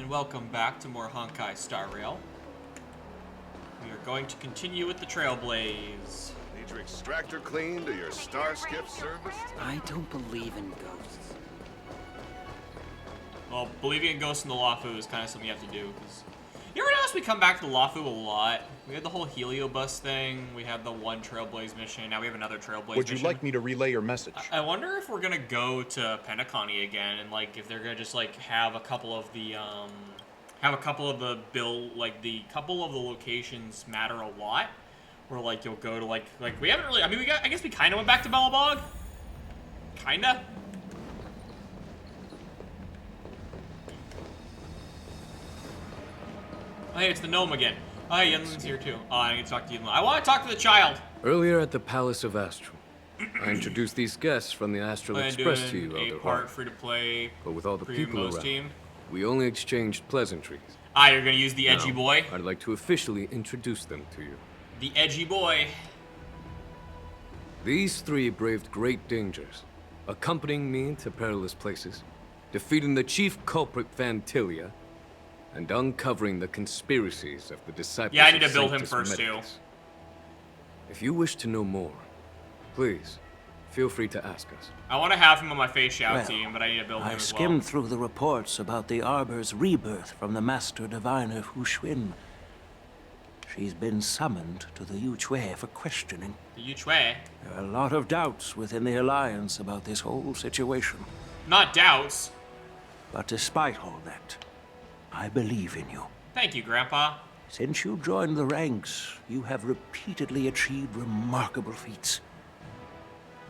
and welcome back to more Honkai Star Rail. We are going to continue with the Trailblaze. Need your extractor cleaned or your star skip serviced? I don't believe in ghosts. Well, believing in ghosts in the Lafu is kind of something you have to do, because you ever notice we come back to the Lafu a lot? We had the whole Heliobus thing, we had the one Trailblaze mission, now we have another Trailblaze mission. Would you like me to relay your message? I wonder if we're gonna go to Pentaconi again, and like if they're gonna just like have a couple of the couple of the locations matter a lot, where like you'll go to like we haven't really. I mean, I guess we kind of went back to Bellabog, kinda. Oh, hey, it's the gnome again. Oh, hey, Yunlin's here too. Oh, I need to talk to Yunlin. I want to talk to the child. Earlier at the Palace of Astral, I introduced these guests from the Astral Express to you, Elder part Hart. free to play. But with all the people around, team. we only exchanged pleasantries. Ah, you're gonna use the edgy Now, boy. I'd like to officially introduce them to you. The edgy boy. These three braved great dangers, accompanying me to perilous places, defeating the chief culprit Vantilia, and uncovering the conspiracies of the disciples. Yeah, I need to of build him Sanctus first Medicus. If you wish to know more, please feel free to ask us. I want to have him on my face shout Well, team, but I need to build him I as skimmed well. through the reports about the Arbor's rebirth from the Master Diviner Hu Xuan. She's been summoned to the Yu Chui for questioning. The Yu Chui. There are a lot of doubts within the Alliance about this whole situation. Not doubts. But despite all that, I believe in you. Thank you, Grandpa. Since you joined the ranks, you have repeatedly achieved remarkable feats.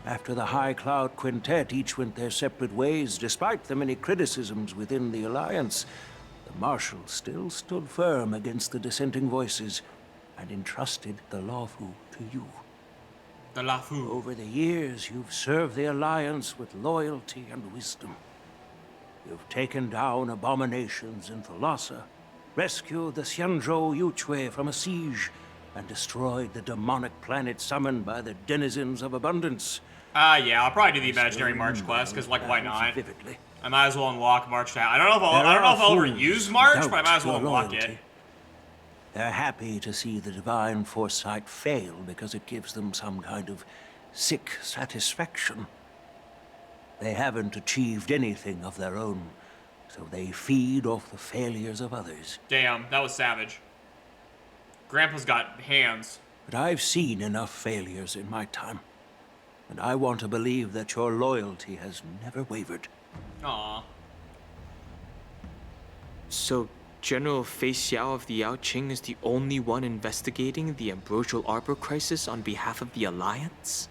After the High Cloud Quintet each went their separate ways, despite the many criticisms within the Alliance, the Marshal still stood firm against the dissenting voices and entrusted the Lafu to you. The Lafu. Over the years, you've served the Alliance with loyalty and wisdom. You've taken down abominations in Thalassa, rescued the Xianzhou Yu Chui from a siege, and destroyed the demonic planet summoned by the denizens of abundance. Yeah, I'll probably do the imaginary March quest, because like, why not? Vividly. I might as well unlock March now. I don't know if I'll ever use March, but I might as well Your unlock loyalty. it. They're happy to see the divine foresight fail because it gives them some kind of sick satisfaction. They haven't achieved anything of their own, so they feed off the failures of others. Damn, that was savage. Grandpa's got hands. But I've seen enough failures in my time, and I want to believe that your loyalty has never wavered. Aw. So, General Fei Xiao of the Yao Qing is the only one investigating the Ambrosial Arbor crisis on behalf of the Alliance?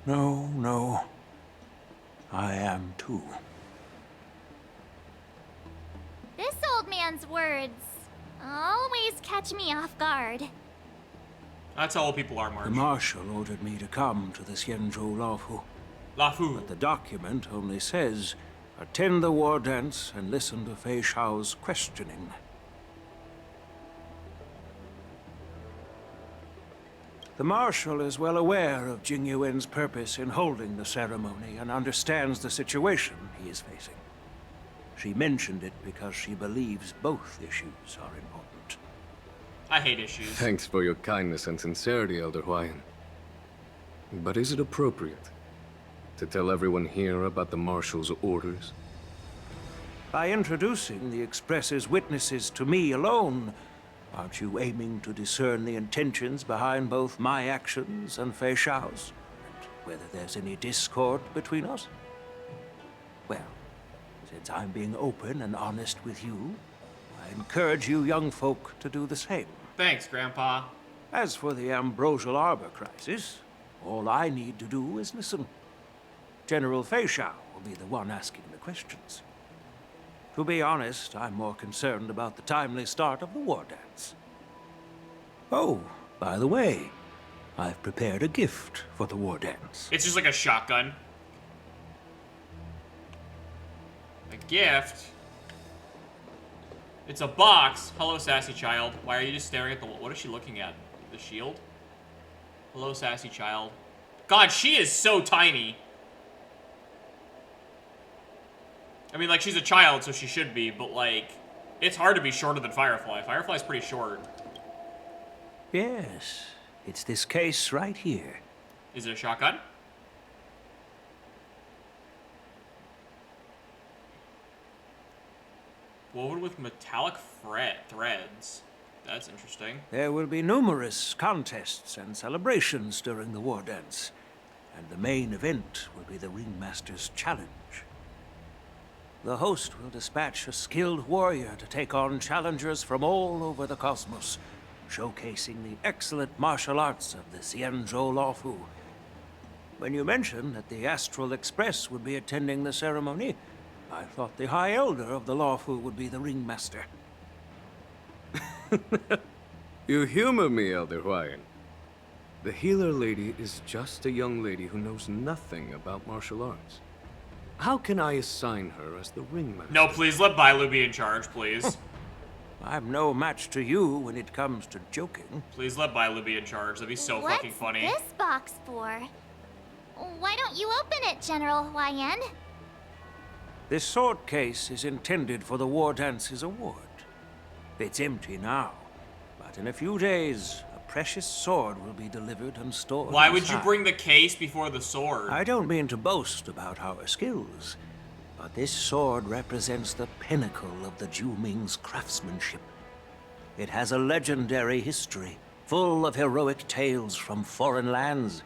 No. I am too. This old man's words always catch me off guard. That's how old people are, The March. Marshal ordered me to come to the Xianzhou Lafu. Lafu. But the document only says, attend the war dance and listen to Fei Xiao's questioning. The Marshal is well aware of Jing Yuan's purpose in holding the ceremony and understands the situation he is facing. She mentioned it because she believes both issues are important. I hate issues. Thanks for your kindness and sincerity, Elder Huayan. But is it appropriate to tell everyone here about the Marshal's orders? By introducing the Express's witnesses to me alone, aren't you aiming to discern the intentions behind both my actions and Fei Xiao's? And whether there's any discord between us? Well, since I'm being open and honest with you, I encourage you young folk to do the same. Thanks, Grandpa. As for the Ambrosial Arbor crisis, all I need to do is listen. General Fei Xiao will be the one asking the questions. To be honest, I'm more concerned about the timely start of the war dance. Oh, by the way, I've prepared a gift for the war dance. It's just like a shotgun. A gift? It's a box. Hello, sassy child. Why are you just staring at the... What is she looking at? The shield? Hello, sassy child. God, she is so tiny. I mean, like, she's a child, so she should be, but, like, it's hard to be shorter than Firefly. Firefly's pretty short. Yes, it's this case right here. Is it a shotgun? Woven with metallic threads. That's interesting. There will be numerous contests and celebrations during the war dance, and the main event will be the Ringmaster's Challenge. The host will dispatch a skilled warrior to take on challengers from all over the cosmos, showcasing the excellent martial arts of the Xianzhou Luofu. When you mentioned that the Astral Express would be attending the ceremony, I thought the High Elder of the Luofu would be the Ringmaster. You humor me, Elder Huayan. The healer lady is just a young lady who knows nothing about martial arts. How can I assign her as the ringmaster? No, please let Bailu be in charge, please. I'm no match to you when it comes to joking. Please let Bailu be in charge. That'd be so fucking funny. What's this box for? Why don't you open it, General Huayan? This sword case is intended for the War Dance's award. It's empty now, but in a few days, a precious sword will be delivered and stored Why would you inside. bring the case before the sword? I don't mean to boast about our skills, but this sword represents the pinnacle of the Ju-Ming's craftsmanship. It has a legendary history, full of heroic tales from foreign lands,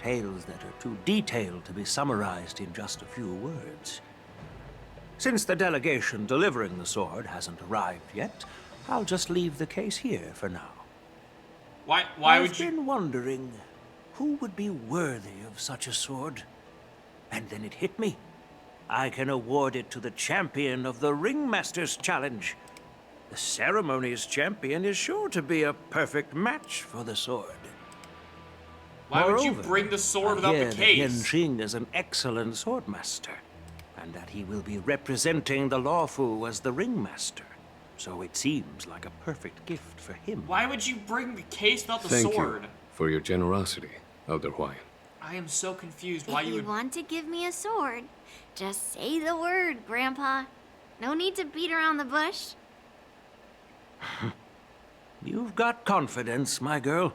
tales that are too detailed to be summarized in just a few words. Since the delegation delivering the sword hasn't arrived yet, I'll just leave the case here for now. Why would I've you? been wondering who would be worthy of such a sword. And then it hit me. I can award it to the champion of the Ringmaster's Challenge. The ceremony's champion is sure to be a perfect match for the sword. Why would you Moreover, bring the sword I without hear the that Yen case? Qing is an excellent swordmaster, and that he will be representing the Luofu as the Ringmaster. So it seems like a perfect gift for him. Why would you bring the case without the Thank sword? you for your generosity, Elder Huayan. I am so confused. Why If you you would? want to give me a sword, just say the word, Grandpa. No need to beat around the bush. You've got confidence, my girl,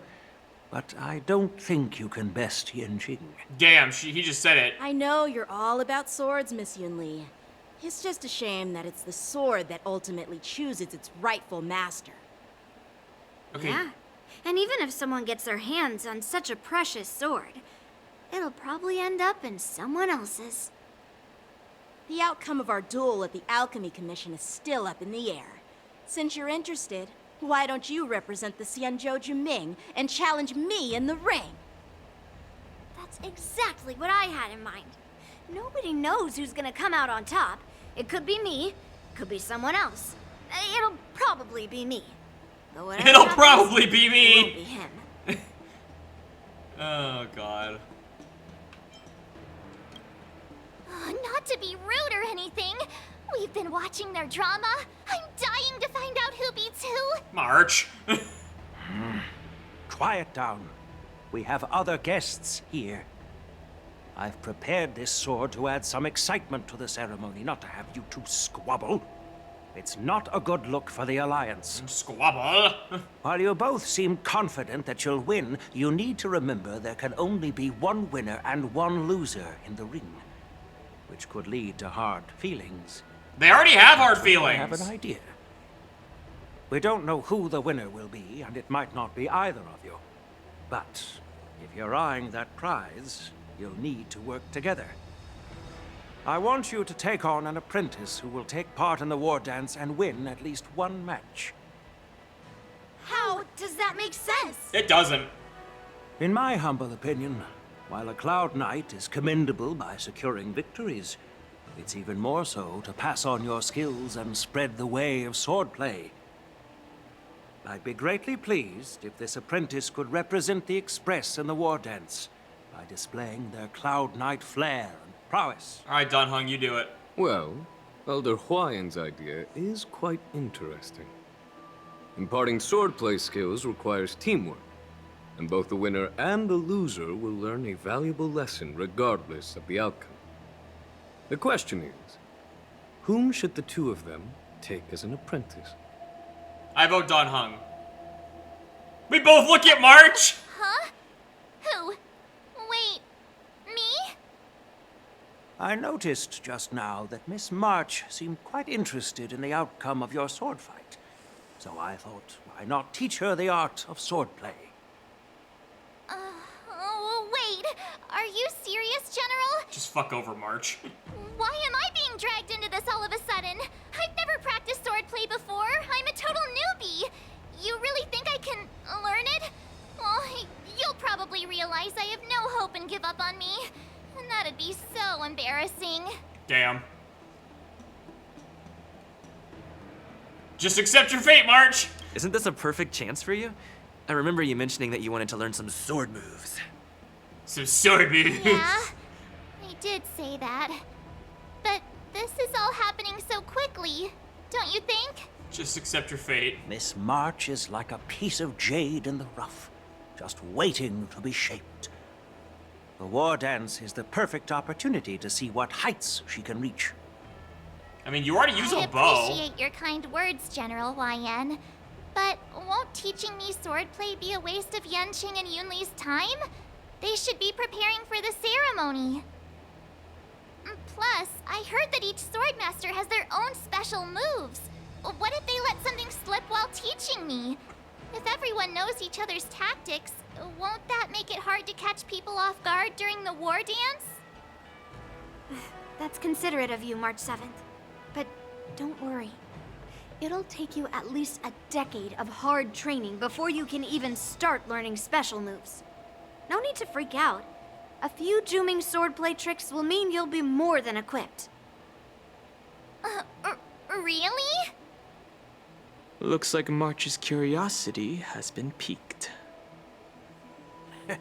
but I don't think you can best Yen Qing. Damn, he just said it. I know you're all about swords, Miss Yun Li. It's just a shame that it's the sword that ultimately chooses its rightful master. Okay. Yeah. And even if someone gets their hands on such a precious sword, it'll probably end up in someone else's. The outcome of our duel at the Alchemy Commission is still up in the air. Since you're interested, why don't you represent the Xianzhou Juming and challenge me in the ring? That's exactly what I had in mind. Nobody knows who's gonna come out on top. It could be me, could be someone else. It'll probably be me. But whatever It'll happens, probably be it me. won't be him. Oh god. Not to be rude or anything. We've been watching their drama. I'm dying to find out who beats who. March. Quiet down. We have other guests here. I've prepared this sword to add some excitement to the ceremony, not to have you two squabble. It's not a good look for the Alliance. Squabble. While you both seem confident that you'll win, you need to remember there can only be one winner and one loser in the ring, which could lead to hard feelings. They already have hard I feelings. have an idea. We don't know who the winner will be, and it might not be either of you. But if you're eyeing that prize, you'll need to work together. I want you to take on an apprentice who will take part in the war dance and win at least one match. How does that make sense? It doesn't. In my humble opinion, while a Cloud Knight is commendable by securing victories, it's even more so to pass on your skills and spread the way of swordplay. I'd be greatly pleased if this apprentice could represent the Express in the war dance by displaying their Cloud Knight flair and prowess. Alright, Dunhung, you do it. Well, Elder Huayan's idea is quite interesting. Imparting swordplay skills requires teamwork, and both the winner and the loser will learn a valuable lesson regardless of the outcome. The question is, Whom should the two of them take as an apprentice? I vote Don Hung. We both look at March! Huh? Who? Wait, me? I noticed just now that Miss March seemed quite interested in the outcome of your sword fight. So I thought, why not teach her the art of swordplay? Oh, wait. Are you serious, General? Just fuck over March. Why am I being dragged into this all of a sudden? I've never practiced swordplay before. I'm a total newbie. You really think I can learn it? Well, you'll probably realize I have no hope and give up on me. And that'd be so embarrassing. Damn. Just accept your fate, March! Isn't this a perfect chance for you? I remember you mentioning that you wanted to learn some sword moves. Some sword moves. Yeah, I did say that. But this is all happening so quickly, don't you think? Just accept your fate. Miss March is like a piece of jade in the rough, just waiting to be shaped. The war dance is the perfect opportunity to see what heights she can reach. I mean, you already use I a bow. appreciate your kind words, General YN. But won't teaching me swordplay be a waste of Yanqing and Yunli's time? They should be preparing for the ceremony. Plus, I heard that each swordmaster has their own special moves. What if they let something slip while teaching me? If everyone knows each other's tactics, won't that make it hard to catch people off guard during the war dance? That's considerate of you, March 7th. But don't worry. It'll take you at least a decade of hard training before you can even start learning special moves. No need to freak out. A few Juming swordplay tricks will mean you'll be more than equipped. Really? Looks like March's curiosity has been piqued. The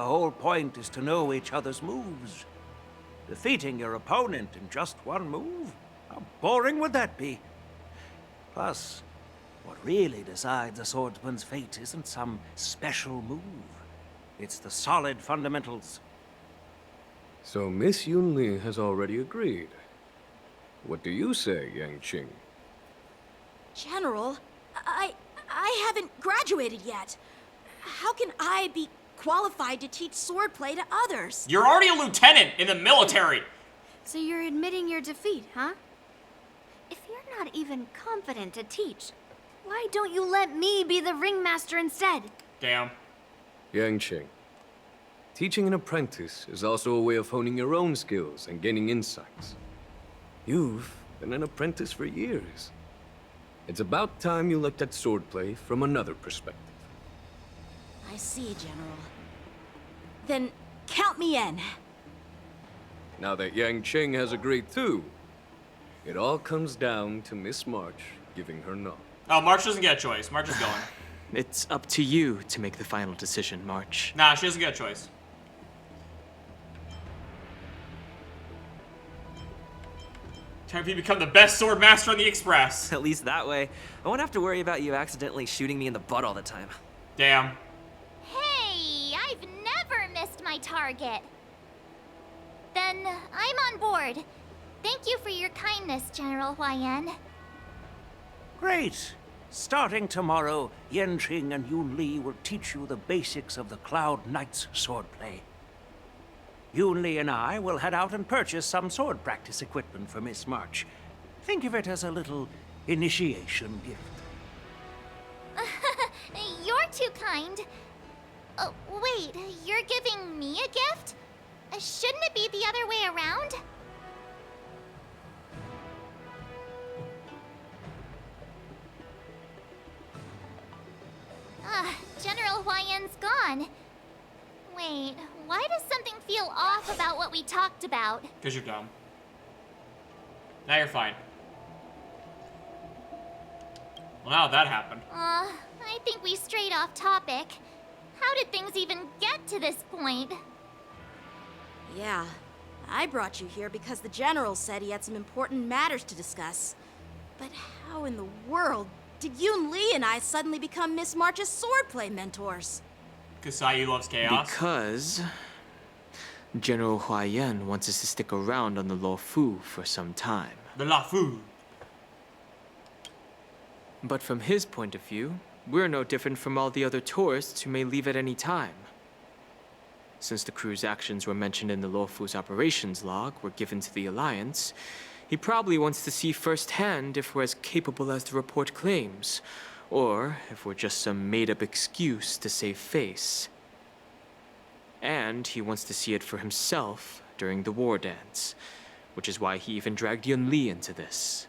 whole point is to know each other's moves. Defeating your opponent in just one move? How boring would that be? Plus, what really decides a swordsman's fate isn't some special move. It's the solid fundamentals. So Miss Yunli has already agreed. What do you say, Yanqing? General, I haven't graduated yet. How can I be qualified to teach swordplay to others? You're already a lieutenant in the military. So you're admitting your defeat, huh? If you're not even confident to teach, why don't you let me be the ringmaster instead? Damn. Yanqing, teaching an apprentice is also a way of honing your own skills and gaining insights. You've been an apprentice for years. It's about time you looked at swordplay from another perspective. I see, General. Then count me in. Now that Yanqing has agreed too, it all comes down to Miss March giving her nod. Oh, March doesn't get a choice. March is going. It's up to you to make the final decision, March. Nah, she doesn't get a choice. Time for you to become the best sword master on the Express. At least that way, I won't have to worry about you accidentally shooting me in the butt all the time. Damn. Hey, I've never missed my target. Then I'm on board. Thank you for your kindness, General YN. Great! Starting tomorrow, Yanqing and Yunli will teach you the basics of the Cloud Knight's swordplay. Yunli and I will head out and purchase some sword practice equipment for Miss March. Think of it as a little initiation gift. You're too kind. Wait, you're giving me a gift? Shouldn't it be the other way around? General YN's gone. Wait, why does something feel off about what we talked about? Because you're dumb. Now you're fine. Well, now that happened. I think we strayed off topic. How did things even get to this point? Yeah, I brought you here because the General said he had some important matters to discuss. But how in the world did Yun Li and I suddenly become Miss March's swordplay mentors? Because Sayu loves chaos. Because General Huayan wants us to stick around on the Luofu for some time. The Lafu. But from his point of view, we're no different from all the other tourists who may leave at any time. Since the crew's actions were mentioned in the Luofu's operations log were given to the Alliance, he probably wants to see firsthand if we're as capable as the report claims, or if we're just some made-up excuse to save face. And he wants to see it for himself during the war dance, which is why he even dragged Yun-Li into this.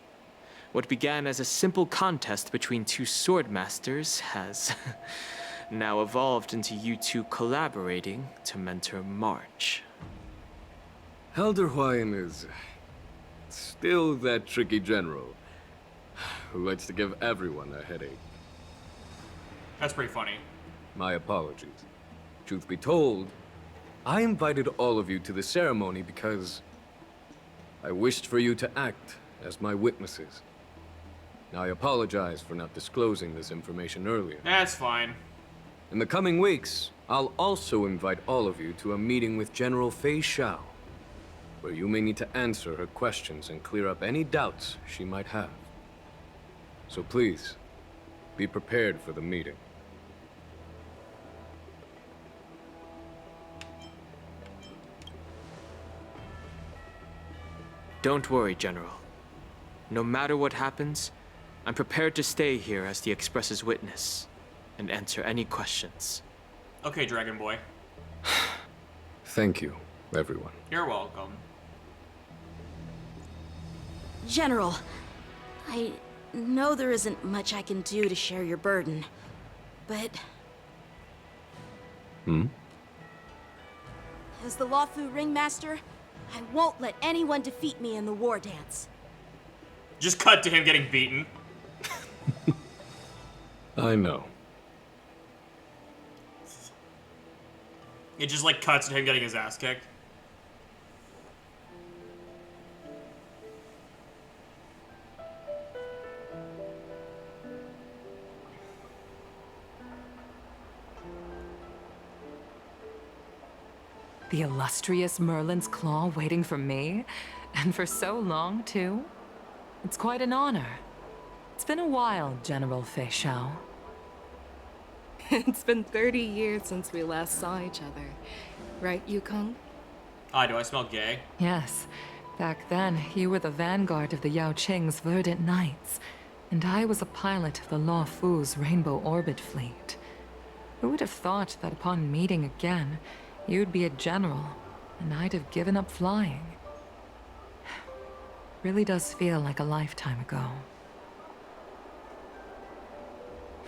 What began as a simple contest between two sword masters has now evolved into you two collaborating to mentor March. Elder Huayan is still that tricky general who likes to give everyone a headache. That's pretty funny. My apologies. Truth be told, I invited all of you to the ceremony because I wished for you to act as my witnesses. I apologize for not disclosing this information earlier. That's fine. In the coming weeks, I'll also invite all of you to a meeting with General Fei Xiao, where you may need to answer her questions and clear up any doubts she might have. So please, be prepared for the meeting. Don't worry, General. No matter what happens, I'm prepared to stay here as the Express's witness and answer any questions. Okay, Dragon Boy. Thank you, everyone. You're welcome. General, I know there isn't much I can do to share your burden, but... As the Luofu Ringmaster, I won't let anyone defeat me in the war dance. Just cut to him getting beaten. I know. It just like cuts to him getting his ass kicked. The illustrious Merlin's Claw waiting for me? And for so long, too? It's quite an honor. It's been a while, General Fei Xiao. It's been 30 years since we last saw each other. Right, Yukong? Ah, do I smell gay? Yes. Back then, you were the vanguard of the Yao Qing's Verdant Knights, and I was a pilot of the Luofu's Rainbow Orbit Fleet. Who would have thought that upon meeting again, you'd be a general, and I'd have given up flying? Really does feel like a lifetime ago.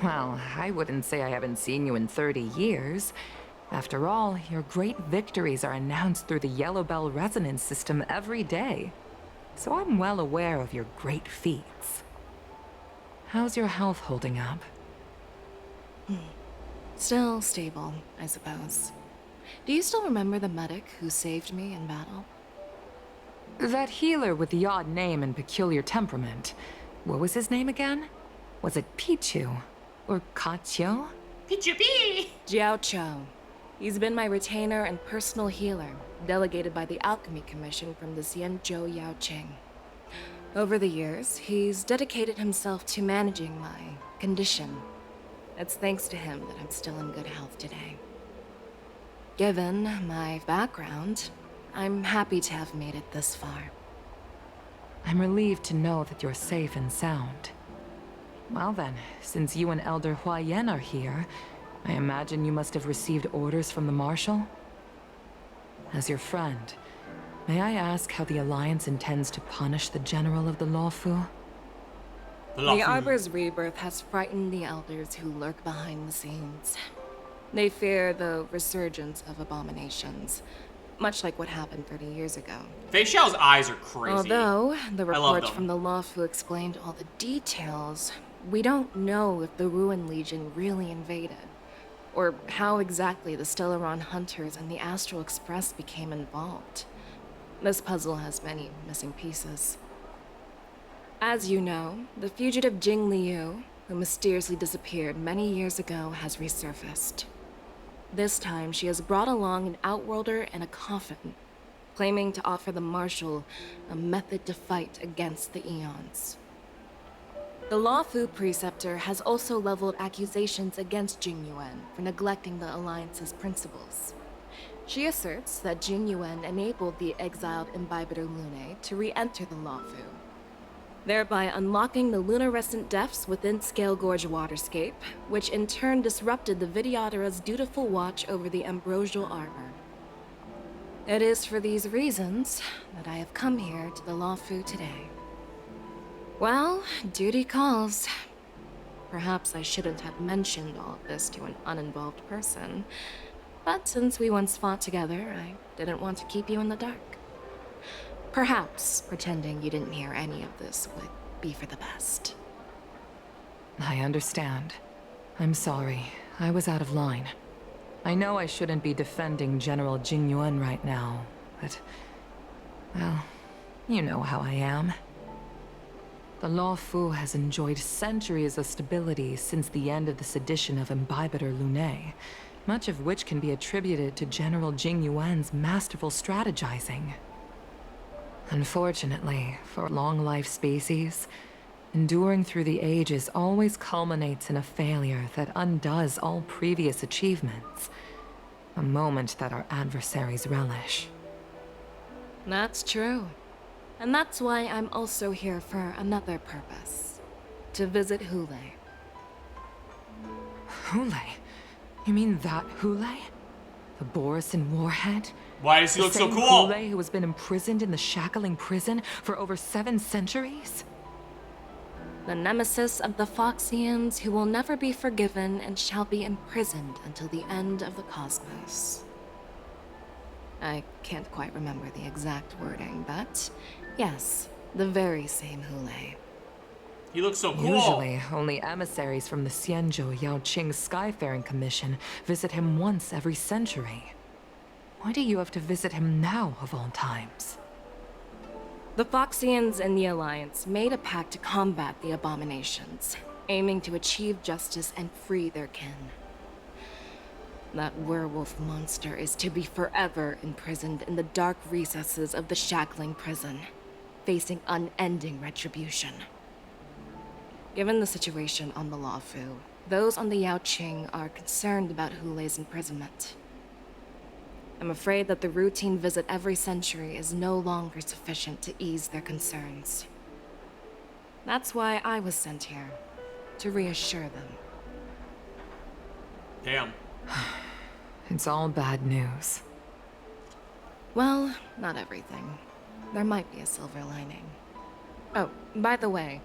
Well, I wouldn't say I haven't seen you in 30 years. After all, your great victories are announced through the Yellow Bell resonance system every day. So I'm well aware of your great feats. How's your health holding up? Still stable, I suppose. Do you still remember the medic who saved me in battle? That healer with the odd name and peculiar temperament. What was his name again? Was it Pichu? Or Kachio? Pichu-Pi! Jiao Chou. He's been my retainer and personal healer, delegated by the Alchemy Commission from the Xianzhou Yao Qing. Over the years, he's dedicated himself to managing my condition. It's thanks to him that I'm still in good health today. Given my background, I'm happy to have made it this far. I'm relieved to know that you're safe and sound. Well then, since you and Elder Huayan are here, I imagine you must have received orders from the Marshal? As your friend, may I ask how the Alliance intends to punish the General of the Luofu? The Arbor's rebirth has frightened the elders who lurk behind the scenes. They fear the resurgence of abominations, much like what happened 30 years ago. Fei Xiao's eyes are crazy. Although the I love reports them. from the Luofu explained all the details, we don't know if the Ruin Legion really invaded, or how exactly the Stellaron Hunters and the Astral Express became involved. This puzzle has many missing pieces. As you know, the fugitive Jing Liu, who mysteriously disappeared many years ago, has resurfaced. This time, she has brought along an Outworlder and a coffin. claiming to offer the Marshal a method to fight against the Eons. The Lawfu Preceptor has also leveled accusations against Jing Yuan for neglecting the Alliance's principles. She asserts that Jing Yuan enabled the exiled Imbibitor Lunae to re-enter the Lawfu, thereby unlocking the lunarescent depths within Scale Gorge Waterscape, which in turn disrupted the Vidyadhara's dutiful watch over the Ambrosial Arbor. It is for these reasons that I have come here to the Lawfu today. Well, duty calls. Perhaps I shouldn't have mentioned all of this to an uninvolved person, but since we once fought together, I didn't want to keep you in the dark. Perhaps pretending you didn't hear any of this would be for the best. I understand. I'm sorry. I was out of line. I know I shouldn't be defending General Jing Yuan right now, but... well, you know how I am. The Lawfu has enjoyed centuries of stability since the end of the sedition of Imbibitor Lunae, much of which can be attributed to General Jing Yuan's masterful strategizing. Unfortunately, for long-life species, enduring through the ages always culminates in a failure that undoes all previous achievements. A moment that our adversaries relish. That's true. And that's why I'm also here for another purpose. To visit Hule. Hule? You mean that Hule? The Borisin warhead? Why does he look so The cool? same Hule who has been imprisoned in the Shackling prison for over 7 centuries? The nemesis of the Foxians who will never be forgiven and shall be imprisoned until the end of the cosmos. I can't quite remember the exact wording, but yes, the very same Hule. He looks so cool. Usually, only emissaries from the Xianzhou Yaoqing Skyfaring Commission visit him once every century. Why do you have to visit him now, of all times? The Foxians and the Alliance made a pact to combat the abominations, aiming to achieve justice and free their kin. That werewolf monster is to be forever imprisoned in the dark recesses of the Shackling prison, facing unending retribution. Given the situation on the Lawfu, those on the Yaoqing are concerned about Hule's imprisonment. I'm afraid that the routine visit every century is no longer sufficient to ease their concerns. That's why I was sent here, to reassure them. Damn. It's all bad news. Well, not everything. There might be a silver lining. Oh, by the way,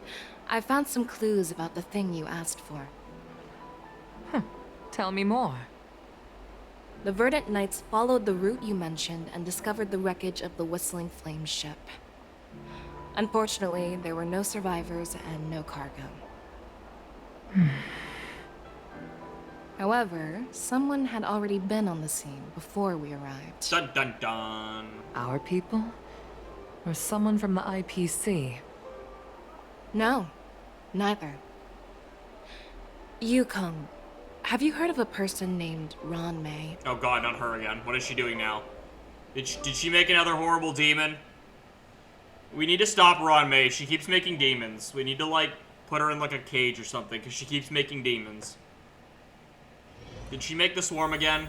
I found some clues about the thing you asked for. Tell me more. The Verdant Knights followed the route you mentioned and discovered the wreckage of the Whistling Flame ship. Unfortunately, there were no survivors and no cargo. However, someone had already been on the scene before we arrived. Dun dun dun. Our people? Or someone from the IPC? No, neither. Yukong, have you heard of a person named Ron May? Oh god, not her again. What is she doing now? Did she make another horrible demon? We need to stop Ron May. She keeps making demons. We need to, like, put her in, like, a cage or something, because she keeps making demons. Did she make the swarm again?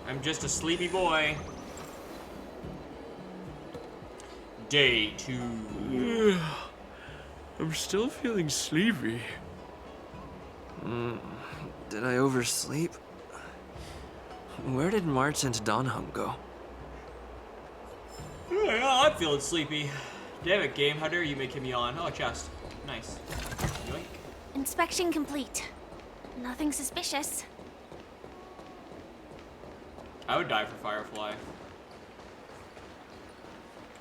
I'm just a sleepy boy. Day 2. I'm still feeling sleepy. Did I oversleep? Where did March and Donham go? Yeah, I'm feeling sleepy. Damn it, Game Hunter, you making me on. Oh, a chest. Nice. Yoink. Inspection complete. Nothing suspicious. I would die for Firefly.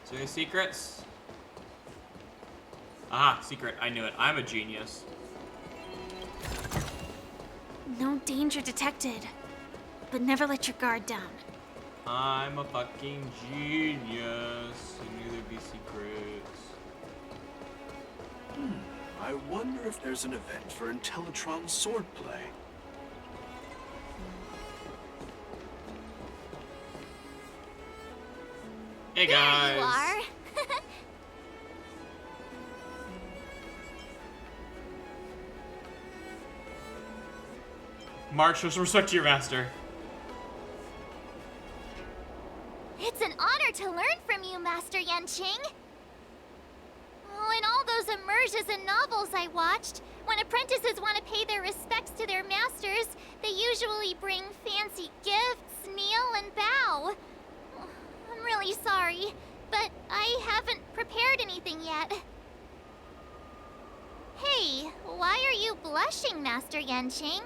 So any secrets? Aha, secret. I knew it. I'm a genius. No danger detected. But never let your guard down. I'm a fucking genius. I knew there'd be secrets. I wonder if there's an event for Intellitron swordplay. Hey guys. There you are. March, show some respect to your master. It's an honor to learn from you, Master Yanqing. Oh, in all those immersions and novels I watched, when apprentices want to pay their respects to their masters, they usually bring fancy gifts, kneel, and bow. Oh, I'm really sorry, but I haven't prepared anything yet. Hey, why are you blushing, Master Yanqing?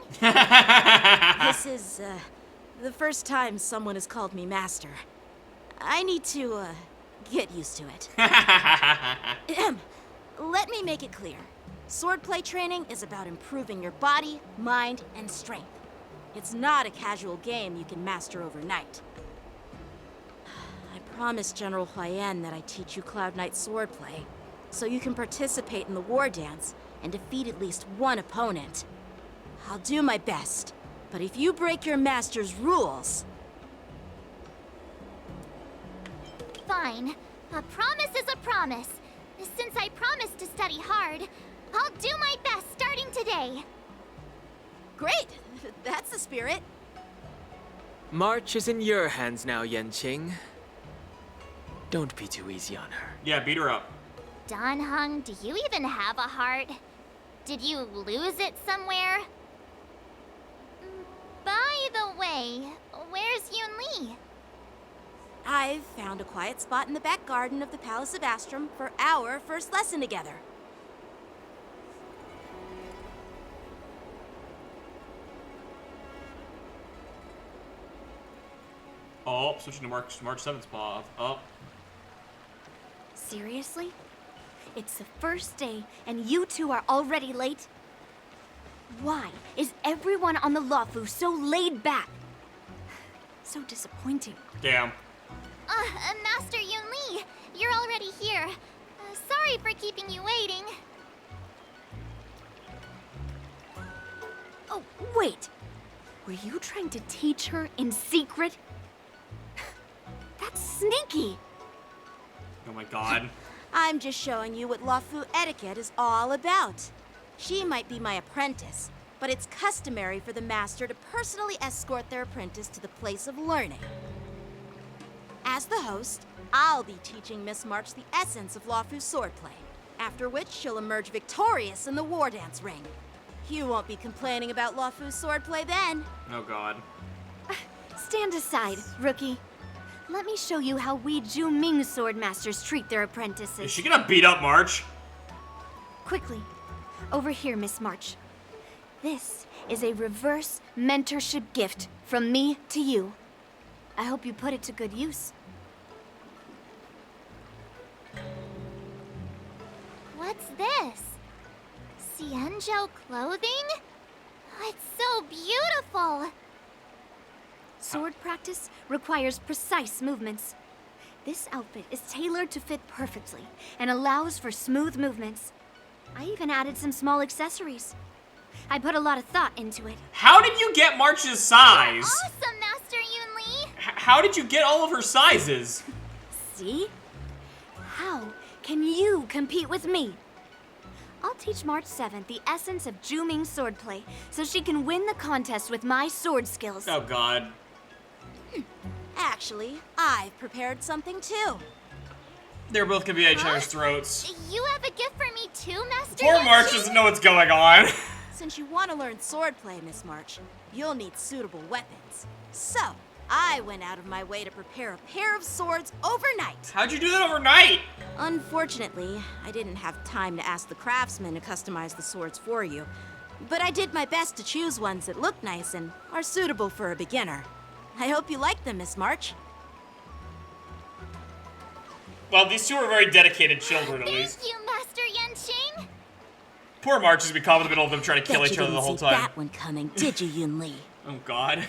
This is, the first time someone has called me master. I need to, get used to it. Let me make it clear. Swordplay training is about improving your body, mind, and strength. It's not a casual game you can master overnight. I promised General Huayan that I'd teach you Cloud Knight swordplay, so you can participate in the war dance and defeat at least one opponent. I'll do my best, but if you break your master's rules... Fine. A promise is a promise. Since I promised to study hard, I'll do my best starting today. Great! That's the spirit. March is in your hands now, Yanqing. Don't be too easy on her. Yeah, beat her up. Dan Heng, do you even have a heart? Did you lose it somewhere? By the way, where's Yun Li? I've found a quiet spot in the back garden of the Palace of Astrum for our first lesson together. Oh, switching to March 7th spot. Oh. Seriously? It's the first day, and you two are already late? Why is everyone on the Luofu so laid back? So disappointing. Damn. Master Yun Li, you're already here. Sorry for keeping you waiting. Oh, wait. Were you trying to teach her in secret? That's sneaky. Oh my god. I'm just showing you what Luofu etiquette is all about. She might be my apprentice, but it's customary for the master to personally escort their apprentice to the place of learning. As the host, I'll be teaching Miss March the essence of Luofu swordplay, after which she'll emerge victorious in the war dance ring. You won't be complaining about Luofu swordplay then. Oh god. Stand aside, rookie. Let me show you how we Ju-Ming sword masters treat their apprentices. Is she gonna beat up March? Quickly. Over here, Miss March. This is a reverse mentorship gift from me to you. I hope you put it to good use. What's this? Xianzhou clothing? It's so beautiful! Sword practice requires precise movements. This outfit is tailored to fit perfectly and allows for smooth movements. I even added some small accessories. I put a lot of thought into it. How did you get March's size? Awesome, Master Yun Li! How did you get all of her sizes? See? How can you compete with me? I'll teach March 7th the essence of Ju-Ming swordplay so she can win the contest with my sword skills. Oh god. Actually, I've prepared something too. They're both gonna be at each other's throats. You have a gift for me too, Master Poor Yanqing? March doesn't know what's going on. Since you want to learn swordplay, Miss March, you'll need suitable weapons. So, I went out of my way to prepare a pair of swords overnight. How'd you do that overnight? Unfortunately, I didn't have time to ask the craftsman to customize the swords for you. But I did my best to choose ones that look nice and are suitable for a beginner. I hope you like them, Miss March. Well, these two are very dedicated children, at least. Thank you, Master Yanqing! Poor March has been caught in the middle of them trying to kill Bet each you other the didn't whole see time. that one coming, did you, Yun Li? Oh god.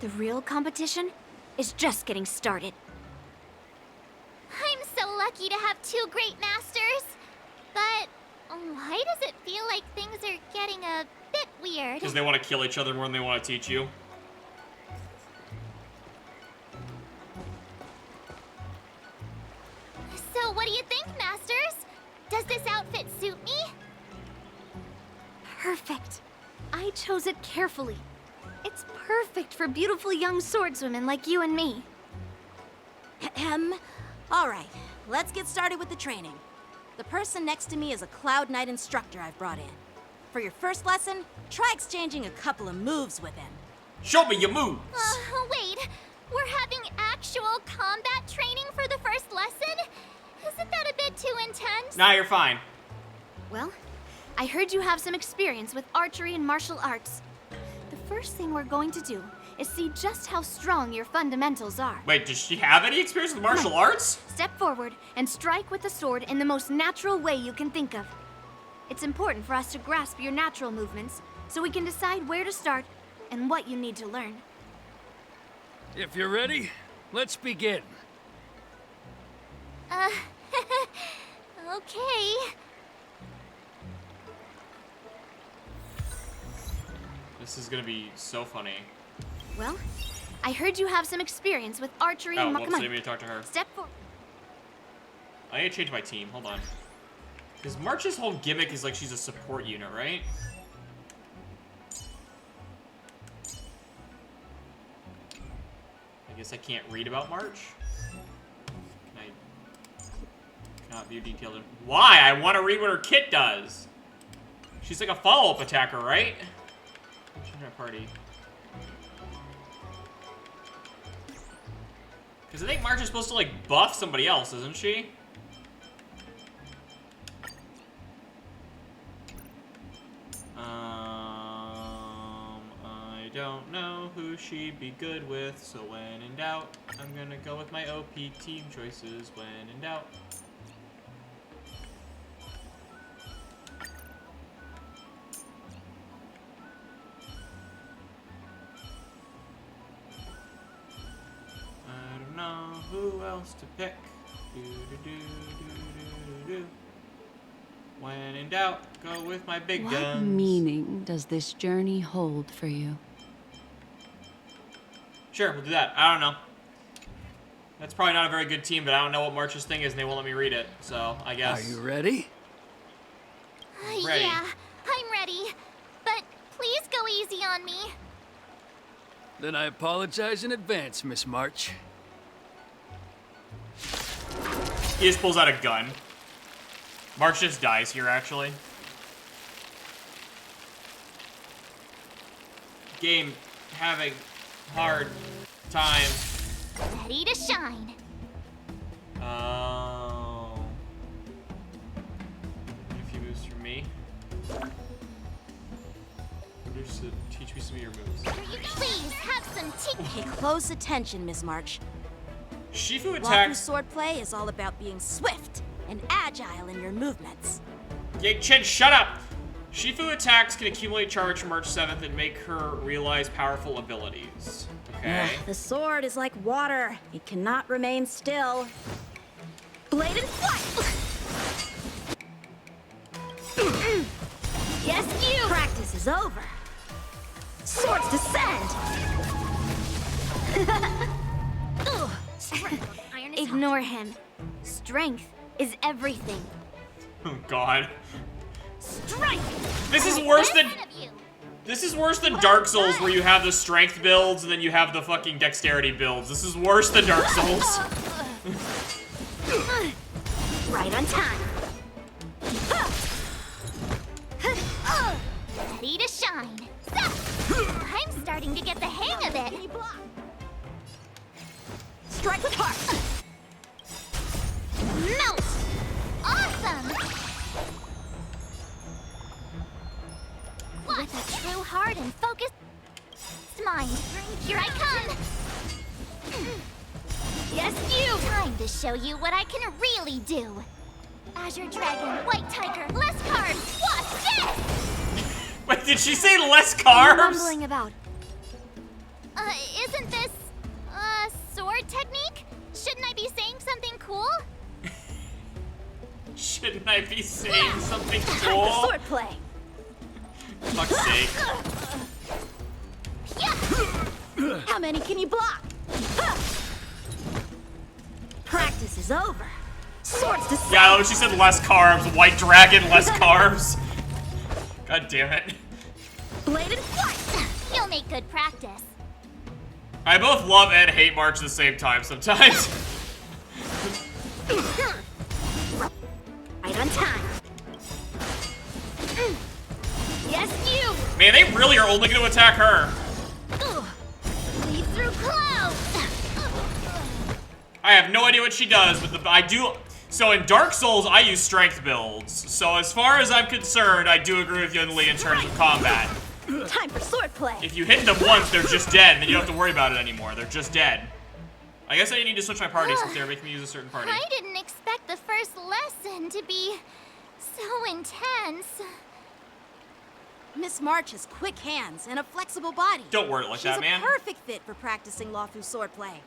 The real competition is just getting started. I'm so lucky to have two great masters. But why does it feel like things are getting a bit weird? Because they want to kill each other more than they want to teach you. So what do you think, masters? Does this outfit suit me? Perfect. I chose it carefully. It's perfect for beautiful young swordswomen like you and me. Ahem. All right, let's get started with the training. The person next to me is a Cloud Knight instructor I've brought in. For your first lesson, try exchanging a couple of moves with him. Show me your moves! Wait. We're having actual combat training for the first lesson? Isn't that a bit too intense? Nah, you're fine. Well, I heard you have some experience with archery and martial arts. The first thing we're going to do is see just how strong your fundamentals are. Wait, does she have any experience with martial arts? Step forward and strike with the sword in the most natural way you can think of. It's important for us to grasp your natural movements so we can decide where to start and what you need to learn. If you're ready, let's begin. Okay. This is gonna be so funny. Well, I heard you have some experience with archery and whoops, I didn't mean to talk to her. Step forward. I need to change my team, hold on. Because March's whole gimmick is like she's a support unit, right? I guess I can't read about March. Can I cannot view detailed in why? I want to read what her kit does. She's like a follow-up attacker, right? She's in our party. Because I think March is supposed to like buff somebody else, isn't she? I don't know who she'd be good with, so when in doubt, I'm gonna go with my OP team choices when in doubt. I don't know who else to pick. Do. When in doubt, go with my big What guns. meaning does this journey hold for you? Sure, we'll do that. I don't know. That's probably not a very good team, but I don't know what March's thing is, and they won't let me read it. So, I guess. Are you ready? Ready. Yeah, I'm ready. But please go easy on me. Then I apologize in advance, Miss March. He just pulls out a gun. March just dies here, actually. Game having hard time. Ready to shine. Oh. A few moves from me. Just teach me some of your moves. Please have some Pay close attention, Miss March. Shifu Wafu attacks. swordplay is all about being swift and agile in your movements. Chen, shut up! Shifu attacks can accumulate charge from March 7th and make her realize powerful abilities. Okay. The sword is like water. It cannot remain still. Blade and flight! Yes, you! Practice is over. Swords descend! Ignore him. Strength is everything. Oh God. Strike! This is worse than. This is worse than Dark Souls, where you have the strength builds and then you have the fucking dexterity builds. This is worse than Dark Souls. Right on time. ready to shine. I'm starting to get the hang of it. Strike with heart. Melt! Awesome! With a true heart and focused mind, here I come! Yes, you! Time to show you what I can really do. Azure Dragon, White Tiger, less carbs, watch this! Wait, did she say less What are you carbs? mumbling about? sword technique? Shouldn't I be saying something cool? Shouldn't I be saying something Time cool? for swordplay. Fuck's sake. How many can you block? Practice is over. Swords to Yeah, she said less carbs. White dragon, less carbs. God damn it. bladed flight. You'll make good practice. I both love and hate March at the same time sometimes. Right on time. Yes, you. Man, they really are only gonna attack her. Leap through clouds. I have no idea what she does, but I do. So in Dark Souls, I use strength builds. So as far as I'm concerned, I do agree with Yun Li in terms of combat. Time for swordplay. If you hit them once, they're just dead, and then you don't have to worry about it anymore. They're just dead. I guess I need to switch my party since they're making me use a certain party. I didn't expect the first lesson to be so intense. Miss March has quick hands and a flexible body. Don't word it like that, man. She's a perfect fit for practicing Lawfu swordplay.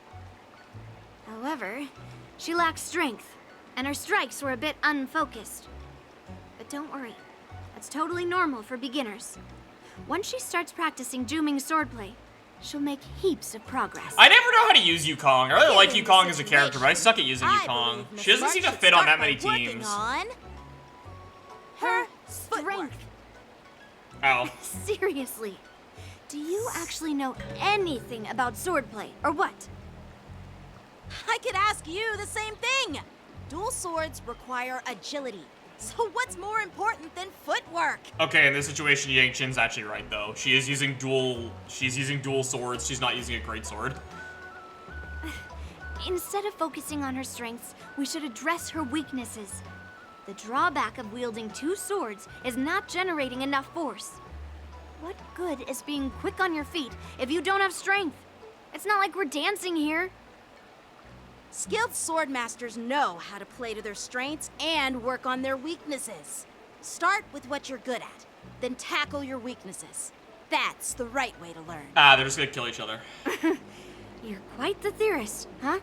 However, she lacks strength, and her strikes were a bit unfocused. But don't worry, that's totally normal for beginners. Once she starts practicing Juming swordplay, she'll make heaps of progress. I never know how to use Yukong. I really like Yukong as a character, but I suck at using Yukong. She doesn't seem to fit on that many teams. On her strength. Ow. Seriously, do you actually know anything about swordplay, or what? I could ask you the same thing. Dual swords require agility. So what's more important than footwork? Okay, in this situation, Yang Chin's actually right, though. She's using dual swords. She's not using a great sword. Instead of focusing on her strengths, we should address her weaknesses. The drawback of wielding two swords is not generating enough force. What good is being quick on your feet if you don't have strength? It's not like we're dancing here. Skilled sword masters know how to play to their strengths and work on their weaknesses. Start with what you're good at, then tackle your weaknesses. That's the right way to learn. Ah, they're just gonna kill each other. You're quite the theorist, huh?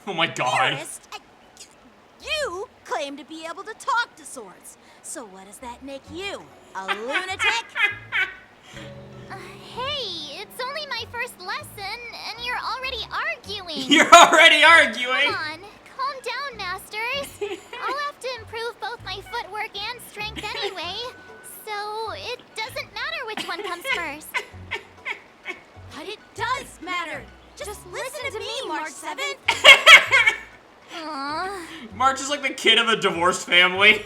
Oh my god. Theorist? You claim to be able to talk to swords. So what does that make you? A lunatic? Hey, it's only my first lesson, and you're already arguing. You're already arguing! Come on, calm down, masters. I'll have to improve both my footwork and strength anyway, so it doesn't matter which one comes first. But it does matter. Just listen to me, March 7th. Aww. March is like the kid of a divorced family.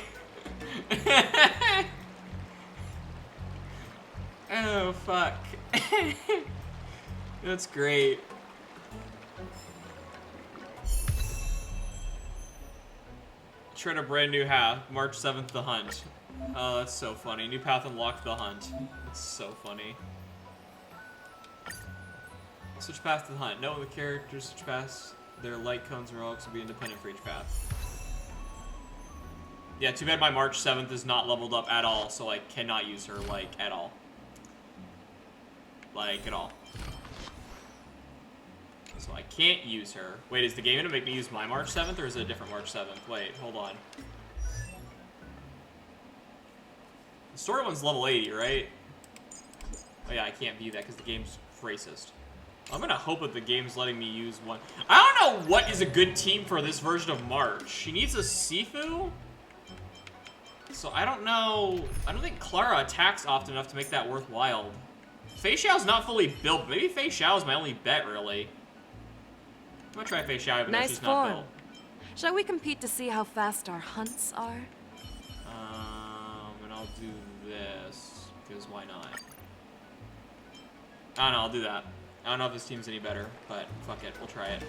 Oh, fuck. That's great. Tread a brand new path. March 7th, the hunt. Oh, that's so funny. New path unlocked, the hunt. That's so funny. Switch path to the hunt. No, the characters switch paths. Their light cones and relics will be independent for each path. Yeah, too bad my March 7th is not leveled up at all, so I cannot use her, like, at all. Like, at all. So I can't use her. Wait, is the game gonna make me use my March 7th, or is it a different March 7th? Wait, hold on. The story one's level 80, right? Oh yeah, I can't view that because the game's racist. I'm gonna hope that the game's letting me use one. I don't know what is a good team for this version of March. She needs a Sifu? So I don't know. I don't think Clara attacks often enough to make that worthwhile. Fei Xiao's not fully built. Maybe Fei Xiao's my only bet, really. I'm gonna try Fei Xiao even though she's not built. Shall we compete to see how fast our hunts are? And I'll do this, because why not? I don't know, I'll do that. I don't know if this team's any better, but fuck it, we'll try it.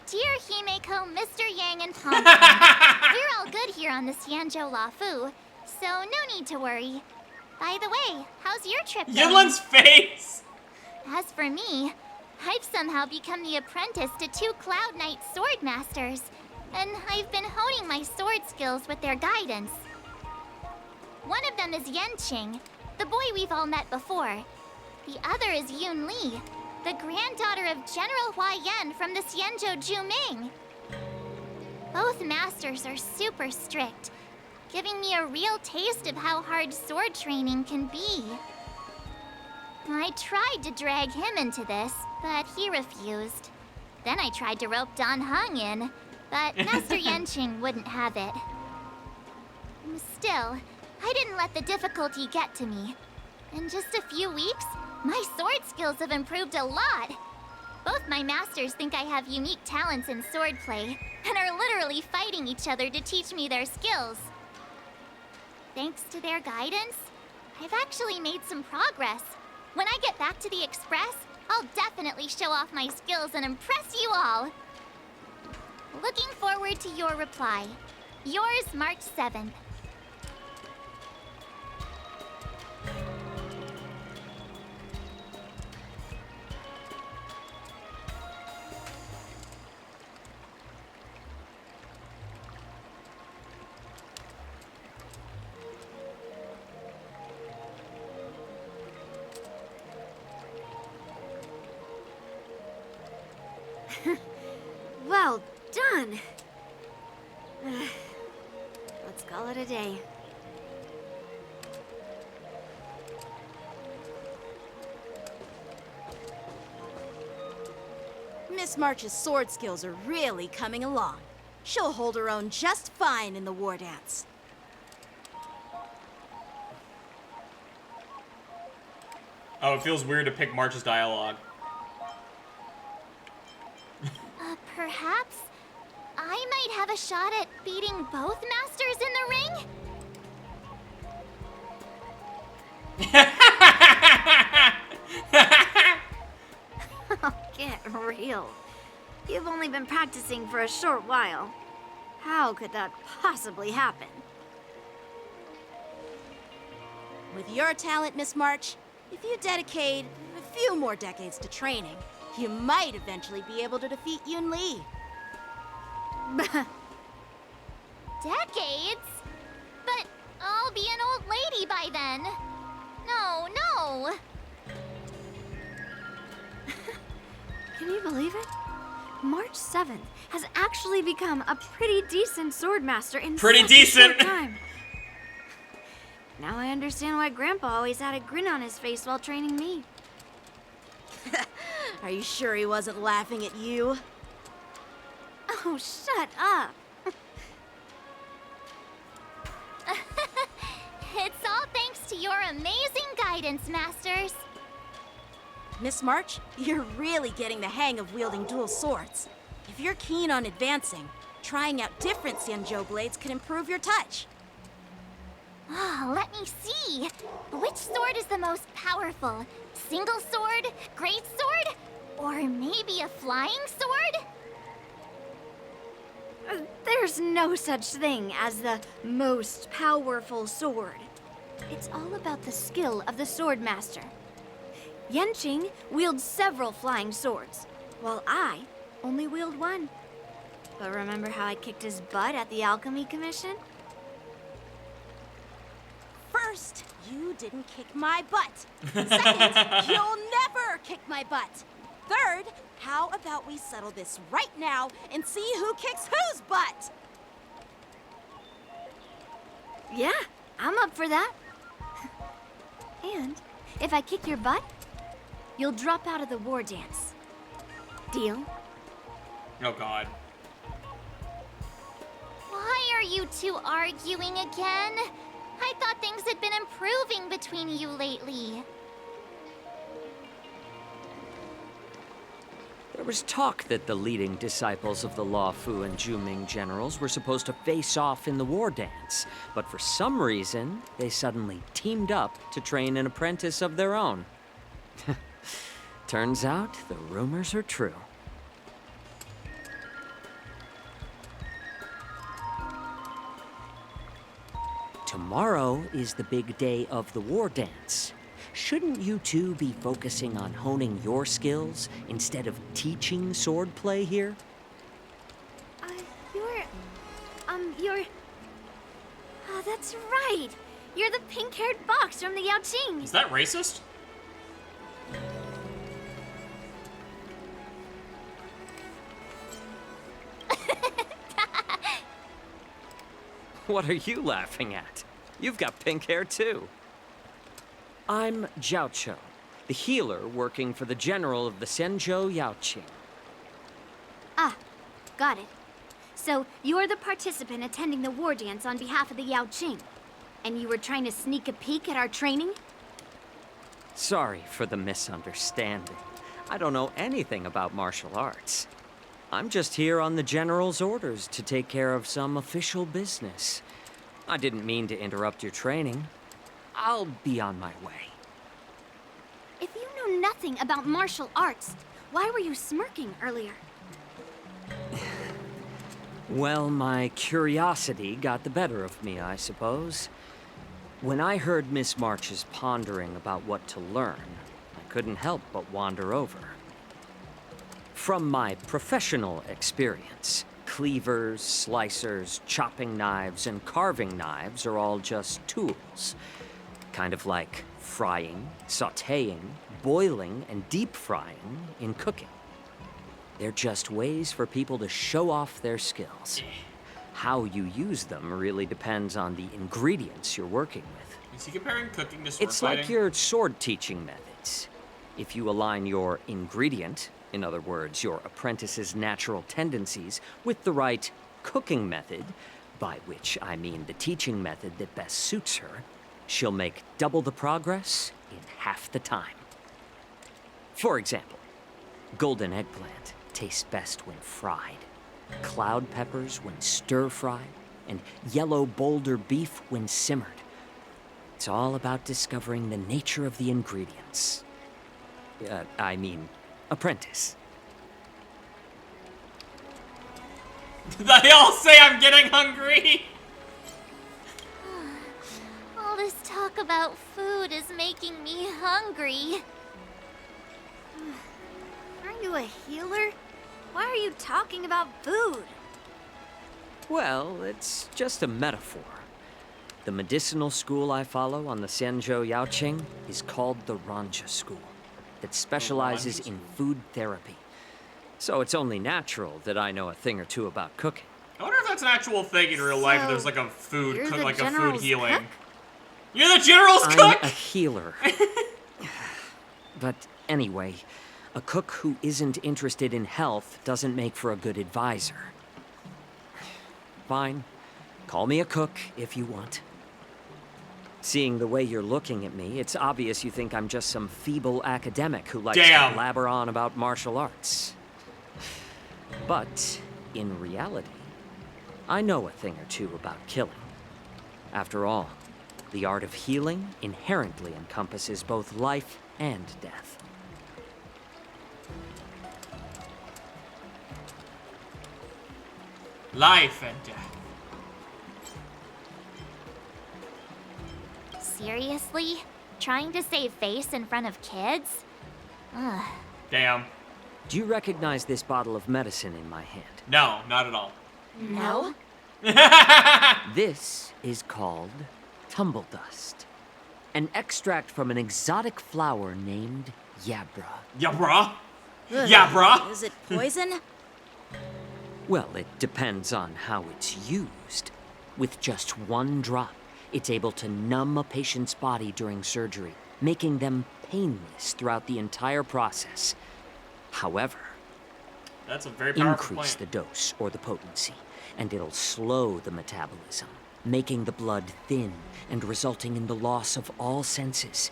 Dear Himeko, Mr. Yang, and Pom Pom, we're all good here on the Xianzhou Lafu, so no need to worry. By the way, how's your trip going? Yinlin's face! As for me, I've somehow become the apprentice to 2 Cloud Knight sword masters, and I've been honing my sword skills with their guidance. One of them is Yanqing, the boy we've all met before, The other is Yun Li, the granddaughter of General Hua Yan from the Xianzhou Juming. Both masters are super strict, giving me a real taste of how hard sword training can be. I tried to drag him into this, but he refused. Then I tried to rope Dan Heng in, but Master Yanqing wouldn't have it. Still, I didn't let the difficulty get to me. In just a few weeks, my sword skills have improved a lot. Both my masters think I have unique talents in swordplay, and are literally fighting each other to teach me their skills. Thanks to their guidance, I've actually made some progress. When I get back to the Express, I'll definitely show off my skills and impress you all. Looking forward to your reply. Yours, March 7th. Well done. Let's call it a day. Miss March's sword skills are really coming along. She'll hold her own just fine in the war dance. Oh, it feels weird to pick March's dialogue. Perhaps I might have a shot at beating both masters in the ring? Get real. You've only been practicing for a short while. How could that possibly happen? With your talent, Miss March, if you dedicate a few more decades to training, you might eventually be able to defeat Yun Li. Decades? But I'll be an old lady by then. No, no. Can you believe it? March 7th has actually become a pretty decent swordmaster in such a short time. Now I understand why Grandpa always had a grin on his face while training me. Are you sure he wasn't laughing at you? Oh, shut up. It's all thanks to your amazing guidance, Masters. Miss March, you're really getting the hang of wielding dual swords. If you're keen on advancing, trying out different Xianzhou blades can improve your touch. Oh, let me see. Which sword is the most powerful? Single sword? Great sword? Or maybe a flying sword? There's no such thing as the most powerful sword. It's all about the skill of the swordmaster. Yanqing wields several flying swords, while I only wield one. But remember how I kicked his butt at the Alchemy Commission? First, you didn't kick my butt. Second, you'll never kick my butt. Third, how about we settle this right now and see who kicks whose butt? Yeah, I'm up for that. And if I kick your butt, you'll drop out of the war dance. Deal? Oh, God. Why are you two arguing again? I thought things had been improving between you lately. There was talk that the leading disciples of the Luofu and Juming generals were supposed to face off in the war dance, but for some reason, they suddenly teamed up to train an apprentice of their own. Turns out, the rumors are true. Tomorrow is the big day of the war dance. Shouldn't you two be focusing on honing your skills instead of teaching swordplay here? You're... Oh, that's right. You're the pink-haired box from the Yaoqing. Is that racist? What are you laughing at? You've got pink hair too. I'm Jiaocho, the healer working for the general of the Senjo Yaoqing. Ah, got it. So, you're the participant attending the war dance on behalf of the Yaoqing. And you were trying to sneak a peek at our training? Sorry for the misunderstanding. I don't know anything about martial arts. I'm just here on the general's orders to take care of some official business. I didn't mean to interrupt your training. I'll be on my way. If you know nothing about martial arts, why were you smirking earlier? Well, my curiosity got the better of me, I suppose. When I heard Miss March's pondering about what to learn, I couldn't help but wander over. From my professional experience, cleavers, slicers, chopping knives, and carving knives are all just tools. Kind of like frying, sautéing, boiling, and deep frying in cooking. They're just ways for people to show off their skills. How you use them really depends on the ingredients you're working with. Is he comparing cooking to sword It's fighting? like your sword teaching methods. If you align your ingredient, in other words, your apprentice's natural tendencies, with the right cooking method, by which I mean the teaching method that best suits her, she'll make double the progress in half the time. For example, golden eggplant tastes best when fried, cloud peppers when stir-fried, and yellow boulder beef when simmered. It's all about discovering the nature of the ingredients. Apprentice. They all say I'm getting hungry! All this talk about food is making me hungry. Aren't you a healer? Why are you talking about food? Well, it's just a metaphor. The medicinal school I follow on the Senjo Yaoqing is called the Ranja School, that specializes in food therapy. So it's only natural that I know a thing or two about cooking. I wonder if that's an actual thing in real life. So, There's like a food, you're the like a food general's healing. cook? You're the general's I'm cook. a healer. But anyway, a cook who isn't interested in health doesn't make for a good advisor. Fine, call me a cook if you want. Seeing the way you're looking at me, it's obvious you think I'm just some feeble academic who likes to blabber on about martial arts. But, in reality, I know a thing or two about killing. After all, the art of healing inherently encompasses both life and death. Life and death. Seriously? Trying to save face in front of kids? Ugh. Damn. Do you recognize this bottle of medicine in my hand? No, not at all. No? This is called tumble dust, an extract from an exotic flower named Yabra. Yabra? Ugh, Yabra? Is it poison? Well, it depends on how it's used. With just one drop, it's able to numb a patient's body during surgery, making them painless throughout the entire process. However, That's a very powerful increase plant. the dose or the potency, and it'll slow the metabolism, making the blood thin and resulting in the loss of all senses.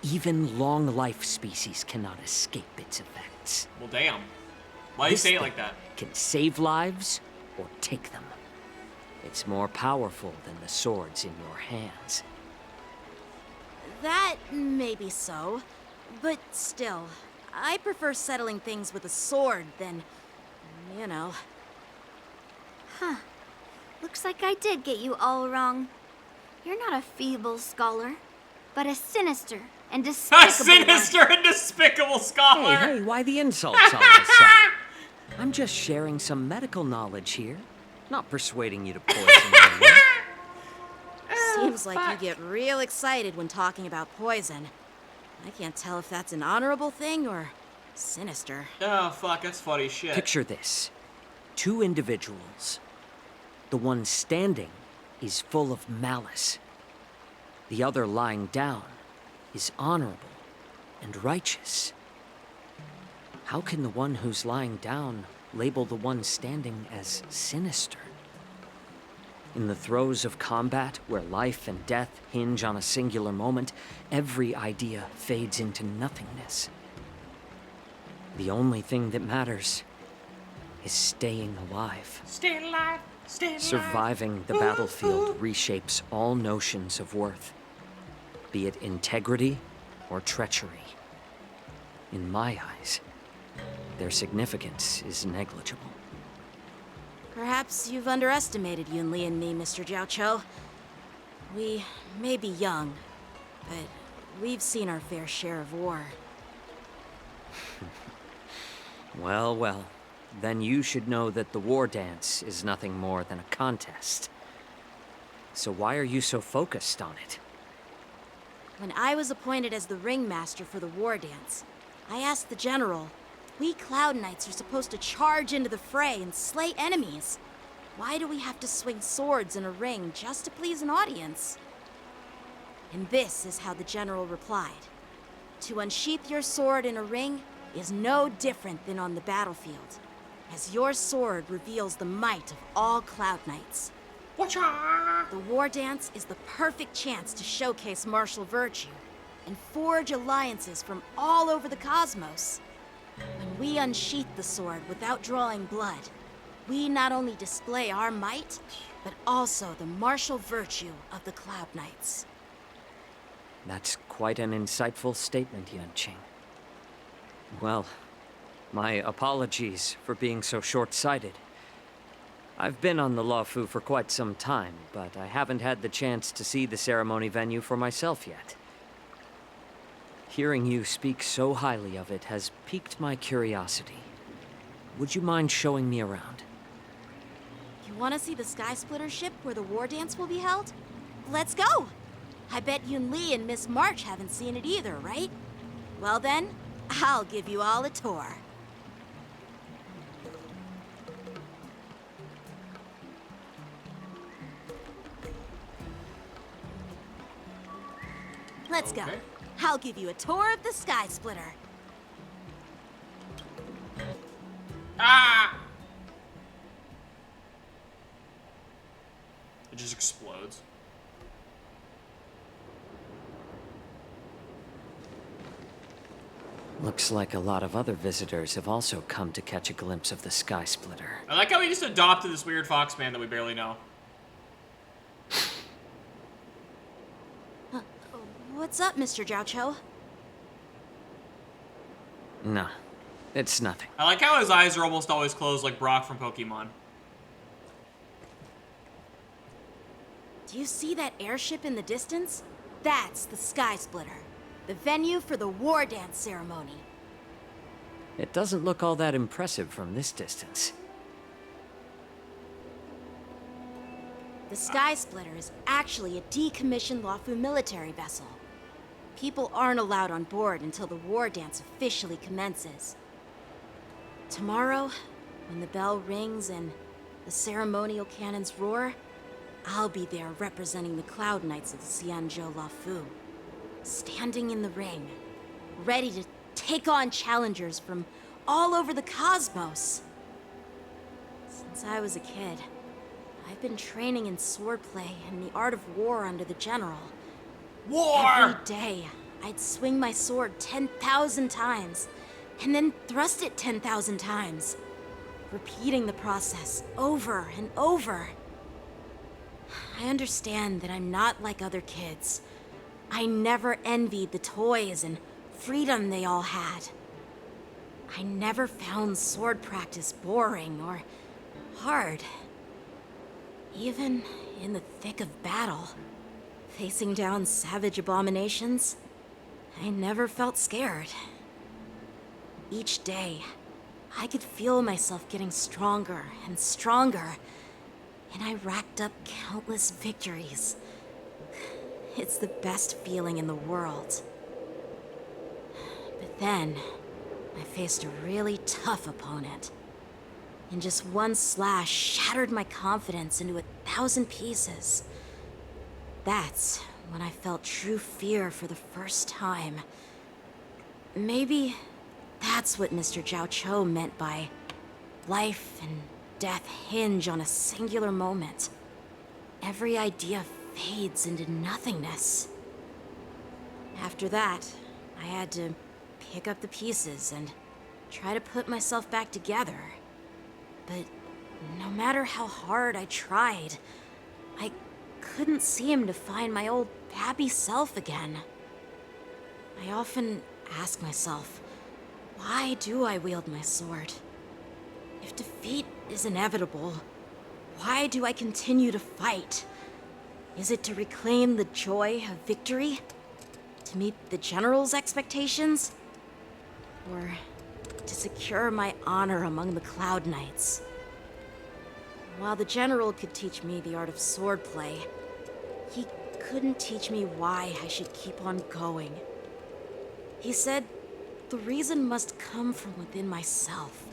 Even long-life species cannot escape its effects. Well, damn. Why do you This say it thing like that? Can save lives or take them. It's more powerful than the swords in your hands. That may be so, but still, I prefer settling things with a sword than, you know. Huh. Looks like I did get you all wrong. You're not a feeble scholar, but a sinister and despicable A sinister and despicable scholar! Hey, why the insults all of a sudden? I'm just sharing some medical knowledge here, not persuading you to poison anyone. Seems like you get real excited when talking about poison. I can't tell if that's an honorable thing or sinister. Oh, fuck, that's funny shit. Picture this. Two individuals. The one standing is full of malice. The other lying down is honorable and righteous. How can the one who's lying down label the one standing as sinister? In the throes of combat, where life and death hinge on a singular moment, every idea fades into nothingness. The only thing that matters is staying alive. Stay alive, stay alive. Surviving the battlefield reshapes all notions of worth, be it integrity or treachery. In my eyes, their significance is negligible. Perhaps you've underestimated Yunli and me, Mr. Jiaoqiu. We may be young, but we've seen our fair share of war. Well, well. Then you should know that the war dance is nothing more than a contest. So why are you so focused on it? When I was appointed as the ringmaster for the war dance, I asked the general, we Cloud Knights are supposed to charge into the fray and slay enemies. Why do we have to swing swords in a ring just to please an audience? And this is how the general replied. To unsheath your sword in a ring is no different than on the battlefield, as your sword reveals the might of all Cloud Knights. The war dance is the perfect chance to showcase martial virtue and forge alliances from all over the cosmos. When we unsheath the sword without drawing blood, we not only display our might, but also the martial virtue of the Cloud Knights. That's quite an insightful statement, Yanqing. Well, my apologies for being so short-sighted. I've been on the Luofu for quite some time, but I haven't had the chance to see the ceremony venue for myself yet. Hearing you speak so highly of it has piqued my curiosity. Would you mind showing me around? You want to see the Sky Splitter ship where the war dance will be held? Let's go! I bet Yunli and Miss March haven't seen it either, right? Well then, I'll give you all a tour. Let's go. I'll give you a tour of the Sky Splitter. Ah! It just explodes. Looks like a lot of other visitors have also come to catch a glimpse of the Sky Splitter. I like how he just adopted this weird fox man that we barely know. What's up, Mr. Jiaoqiu? No, it's nothing. I like how his eyes are almost always closed like Brock from Pokemon. Do you see that airship in the distance? That's the Sky Splitter, the venue for the war dance ceremony. It doesn't look all that impressive from this distance. The Sky Splitter is actually a decommissioned Luofu military vessel. People aren't allowed on board until the war dance officially commences. Tomorrow, when the bell rings and the ceremonial cannons roar, I'll be there representing the Cloud Knights of the Xianzhou Luofu, standing in the ring, ready to take on challengers from all over the cosmos. Since I was a kid, I've been training in swordplay and the art of war under the general. War! Every day, I'd swing my sword 10,000 times, and then thrust it 10,000 times, repeating the process over and over. I understand that I'm not like other kids. I never envied the toys and freedom they all had. I never found sword practice boring or hard. Even in the thick of battle, facing down savage abominations, I never felt scared. Each day, I could feel myself getting stronger and stronger, and I racked up countless victories. It's the best feeling in the world. But then, I faced a really tough opponent. And just one slash shattered my confidence into 1,000 pieces. That's when I felt true fear for the first time. Maybe that's what Mr. Jiao Cho meant by life and death hinge on a singular moment. Every idea fades into nothingness. After that, I had to pick up the pieces and try to put myself back together. But no matter how hard I tried, I couldn't seem to find my old happy self again. I often ask myself, why do I wield my sword? If defeat is inevitable, why do I continue to fight? Is it to reclaim the joy of victory? To meet the General's expectations? Or to secure my honor among the Cloud Knights? While the General could teach me the art of swordplay, he couldn't teach me why I should keep on going. He said the reason must come from within myself.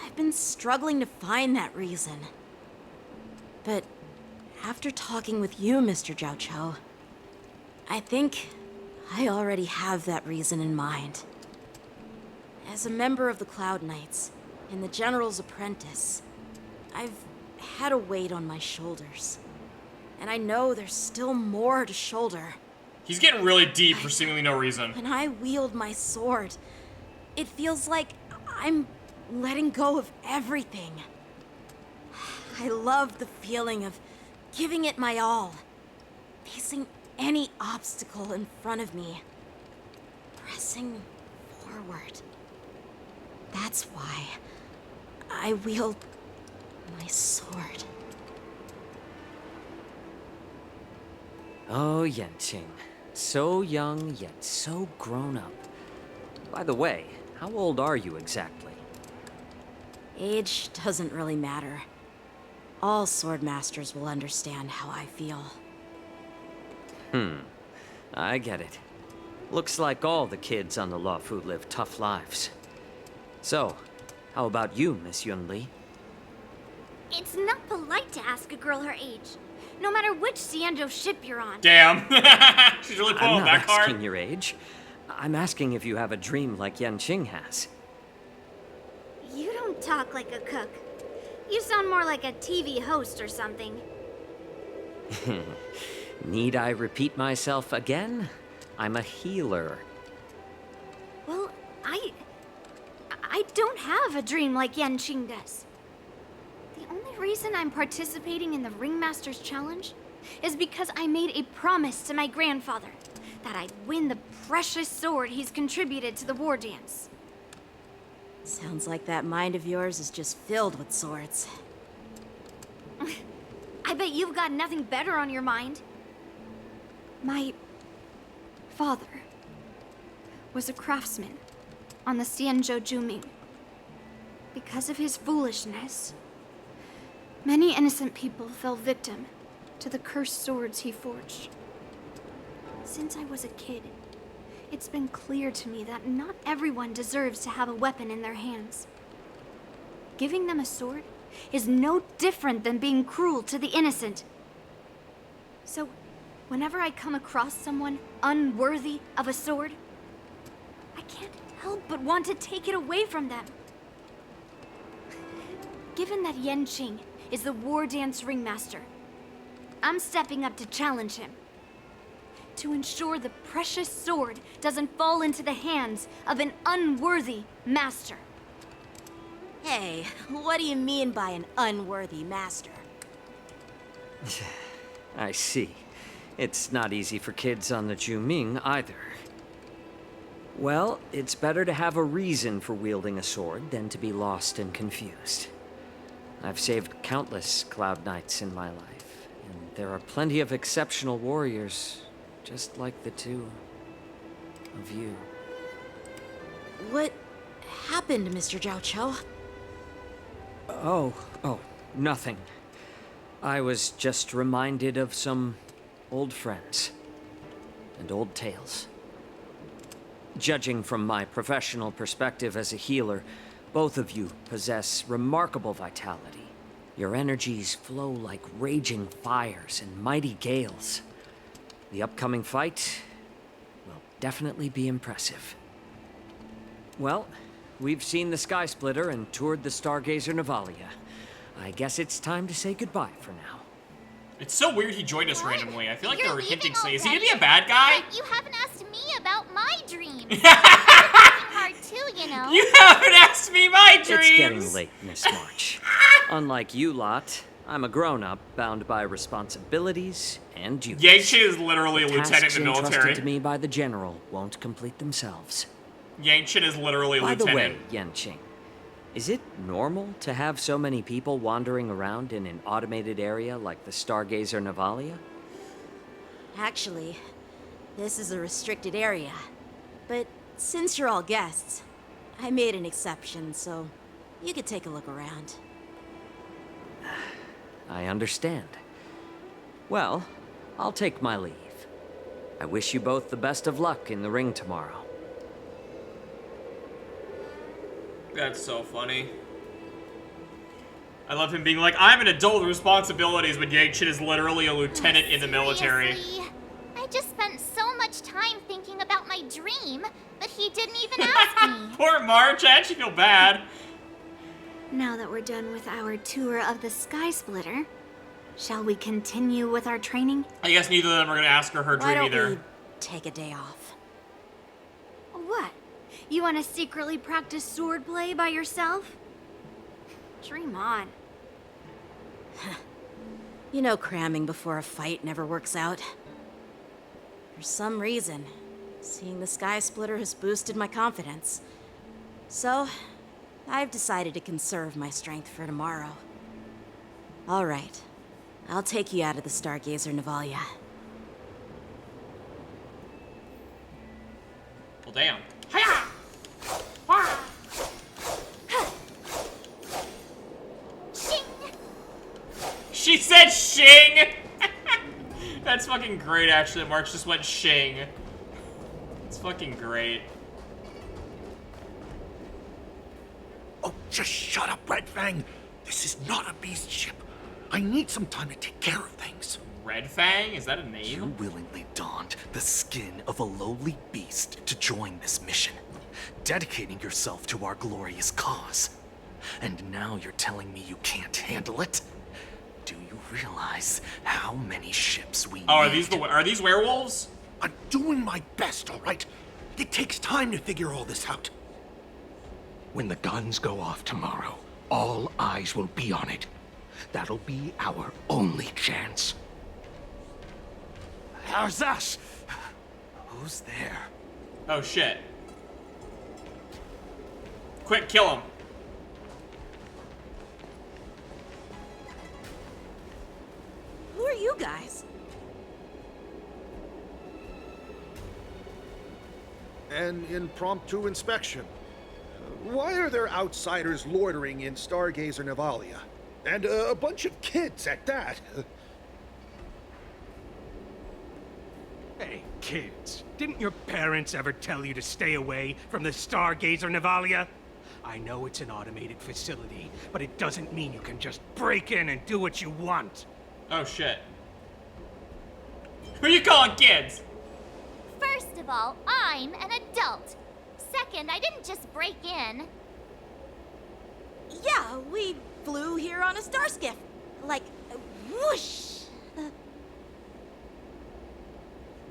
I've been struggling to find that reason. But after talking with you, Mr. Jiao Cho, I think I already have that reason in mind. As a member of the Cloud Knights and the General's apprentice, I've had a weight on my shoulders. And I know there's still more to shoulder. He's getting really deep for seemingly no reason. When I wield my sword, it feels like I'm letting go of everything. I love the feeling of giving it my all, facing any obstacle in front of me, pressing forward. That's why I wield my sword. Oh, Yanqing. So young, yet so grown up. By the way, how old are you exactly? Age doesn't really matter. All sword masters will understand how I feel. I get it. Looks like all the kids on the Luofu live tough lives. So, how about you, Miss Yunli? It's not polite to ask a girl her age, no matter which Xianzhou ship you're on. Damn. She's really pulling I'm that not asking card. your age. I'm asking if you have a dream like Yanqing has. You don't talk like a cook. You sound more like a TV host or something. Need I repeat myself again? I'm a healer. Well, I don't have a dream like Yanqing does. The only reason I'm participating in the Ringmaster's Challenge is because I made a promise to my grandfather that I'd win the precious sword he's contributed to the war dance. Sounds like that mind of yours is just filled with swords. I bet you've got nothing better on your mind. My father was a craftsman on the Xianzhou Juming. Because of his foolishness, many innocent people fell victim to the cursed swords he forged. Since I was a kid, it's been clear to me that not everyone deserves to have a weapon in their hands. Giving them a sword is no different than being cruel to the innocent. So, whenever I come across someone unworthy of a sword, I can't help but want to take it away from them. Given that Yanqing is the war dance ringmaster, I'm stepping up to challenge him. To ensure the precious sword doesn't fall into the hands of an unworthy master. Hey, what do you mean by an unworthy master? I see. It's not easy for kids on the Juming either. Well, it's better to have a reason for wielding a sword than to be lost and confused. I've saved countless Cloud Knights in my life, and there are plenty of exceptional warriors, just like the two of you. What happened, Mr. Jiao Cho? Oh, nothing. I was just reminded of some old friends and old tales. Judging from my professional perspective as a healer, both of you possess remarkable vitality. Your energies flow like raging fires and mighty gales. The upcoming fight will definitely be impressive. Well, we've seen the Sky Splitter and toured the Stargazer Navalia. I guess it's time to say goodbye for now. It's so weird he joined us randomly. I feel like they You're were hinting, leaving say, is he gonna be a already? bad guy? But you haven't asked me about my dreams. I'm working hard too, you know. You haven't asked me my dreams! It's getting late, Miss March. Unlike you lot, I'm a grown-up bound by responsibilities and duties. Yangshin is literally a lieutenant Tasks in the military. entrusted to me by the general won't complete themselves. Yangshin is literally a By lieutenant. the way, Yanqing, is it normal to have so many people wandering around in an automated area like the Stargazer Navalia? Actually, this is a restricted area. But since you're all guests, I made an exception, so you could take a look around. I understand. Well, I'll take my leave. I wish you both the best of luck in the ring tomorrow. That's so funny. I love him being like, I'm an adult with responsibilities, but Yangshin is literally a lieutenant in the military. Seriously? I just spent so much time thinking about my dream, but he didn't even ask me. Poor March, I actually feel bad. Now that we're done with our tour of the Sky Splitter, shall we continue with our training? I guess neither of them are gonna ask her Why dream don't either. we take a day off? What? You want to secretly practice swordplay by yourself? Dream on. You know cramming before a fight never works out. For some reason, seeing the Sky Splitter has boosted my confidence. So, I've decided to conserve my strength for tomorrow. All right. I'll take you out of the Stargazer Navalia. Well, damn. Hiya! Ah! She said shing! That's fucking great, actually. March just went shing. It's fucking great. Oh, just shut up, Red Fang. This is not a beast ship. I need some time to take care of things. Red Fang? Is that a name? You willingly donned the skin of a lowly beast to join this mission, dedicating yourself to our glorious cause. And now you're telling me you can't handle it? Do you realize how many ships we Oh, need? are these werewolves? I'm doing my best, all right? It takes time to figure all this out. When the guns go off tomorrow, all eyes will be on it. That'll be our only chance. How's that? Who's there? Oh, shit. Quick, kill him. Who are you guys? An impromptu inspection. Why are there outsiders loitering in Stargazer Navalia? And a bunch of kids at that. Hey, kids, didn't your parents ever tell you to stay away from the Stargazer Navalia? I know it's an automated facility, but it doesn't mean you can just break in and do what you want. Oh, shit. Who are you calling kids? First of all, I'm an adult. Second, I didn't just break in. Yeah, we flew here on a star skiff. Like, whoosh.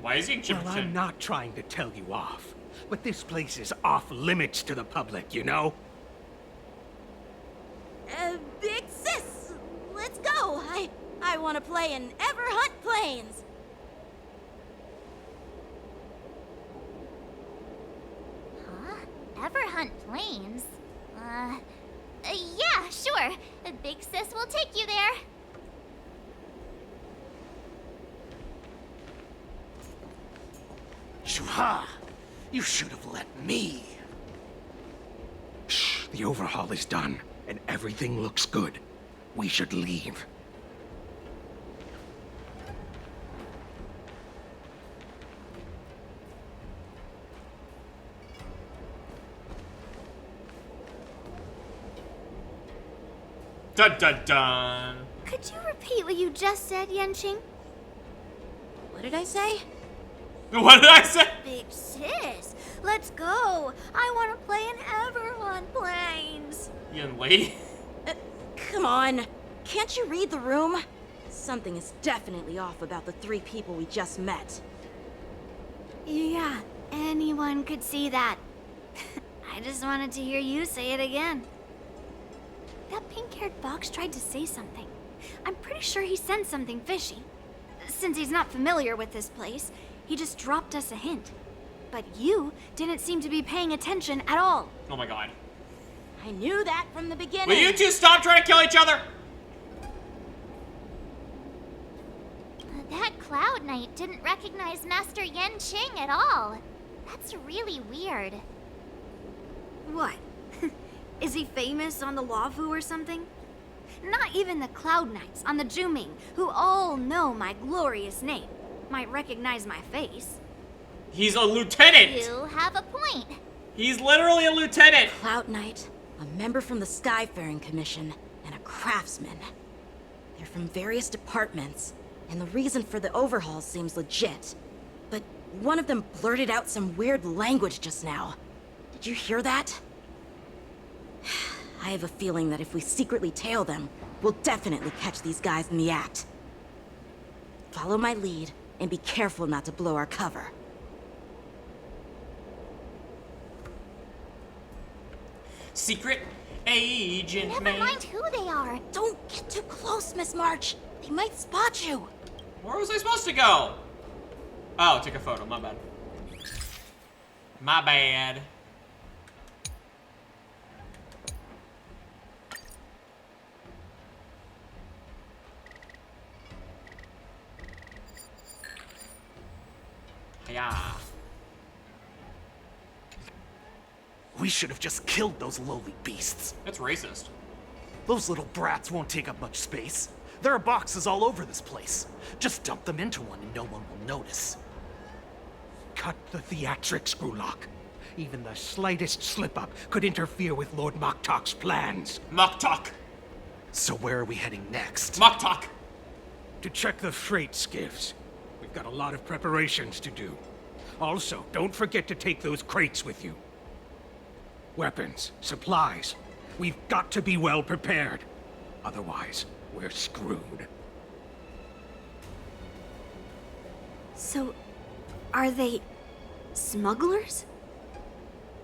Why is he in Well, I'm not trying to tell you off, but this place is off limits to the public, you know? Big sis, let's go. I want to play in Ever Hunt Planes. Huh? Ever hunt planes? Yeah, sure. Big sis will take you there. Shuha! You should have let me. Shh, the overhaul is done, and everything looks good. We should leave. Dun dun dun. Could you repeat what you just said, Yenching? What did I say? What did I say? Big sis, let's go. I want to play in Everlon Plains. Yunli? Come on. Can't you read the room? Something is definitely off about the 3 people we just met. Yeah, anyone could see that. I just wanted to hear you say it again. That pink-haired fox tried to say something. I'm pretty sure he sensed something fishy. Since he's not familiar with this place, he just dropped us a hint. But you didn't seem to be paying attention at all. Oh my god. I knew that from the beginning. Will you two stop trying to kill each other? That Cloud Knight didn't recognize Master Yenching at all. That's really weird. What? Is he famous on the Laofu or something? Not even the Cloud Knights on the Juming, who all know my glorious name, might recognize my face. He's a lieutenant! You have a point. He's literally a lieutenant! Cloud Knight, a member from the Skyfaring Commission, and a craftsman. They're from various departments, and the reason for the overhaul seems legit. But one of them blurted out some weird language just now. Did you hear that? I have a feeling that if we secretly tail them, we'll definitely catch these guys in the act. Follow my lead, and be careful not to blow our cover. Secret agent Never man. mind who they are. Don't get too close, Miss March. They might spot you. Where was I supposed to go? Oh, take a photo. My bad. My bad. Yeah. We should have just killed those lowly beasts. That's racist. Those little brats won't take up much space. There are boxes all over this place. Just dump them into one and no one will notice. Cut the theatrics, Grulock. Even the slightest slip-up could interfere with Lord Moktok's plans. Moktok! So where are we heading next? Moktok! To check the freight skiffs. We've got a lot of preparations to do. Also, don't forget to take those crates with you. Weapons, supplies. We've got to be well prepared. Otherwise, we're screwed. So, are they smugglers?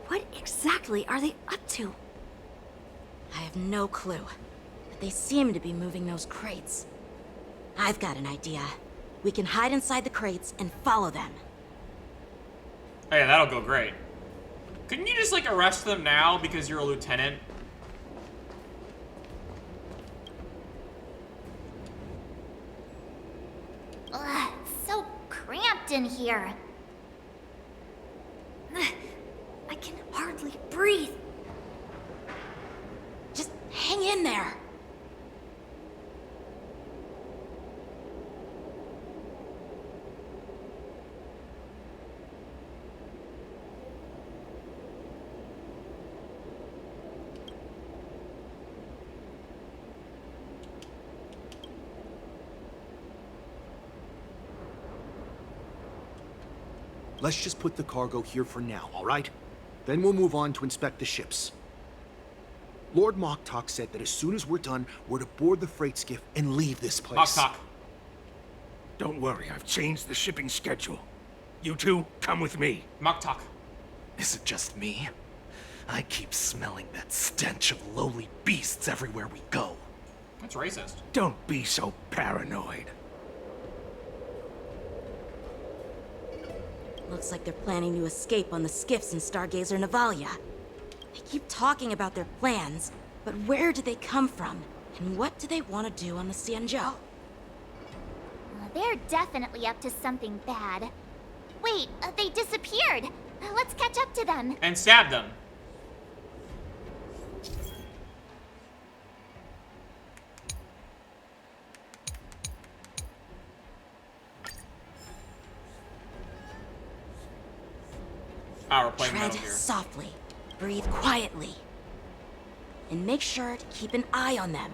What exactly are they up to? I have no clue, but they seem to be moving those crates. I've got an idea. We can hide inside the crates and follow them. Oh yeah, that'll go great. Couldn't you just, like, arrest them now because you're a lieutenant? Ugh, it's so cramped in here. I can hardly breathe. Just hang in there. Let's just put the cargo here for now, all right? Then we'll move on to inspect the ships. Lord Moktok said that as soon as we're done, we're to board the freight skiff and leave this place. Moktok. Don't worry, I've changed the shipping schedule. You two, come with me. Moktok. Is it just me? I keep smelling that stench of lowly beasts everywhere we go. That's racist. Don't be so paranoid. Looks like they're planning to escape on the skiffs in Stargazer Navalia. They keep talking about their plans, but where do they come from? And what do they want to do on the Xianzhou? They're definitely up to something bad. Wait, they disappeared. Let's catch up to them. And stab them. We're playing Tread Metal Gear. softly, breathe quietly, and make sure to keep an eye on them.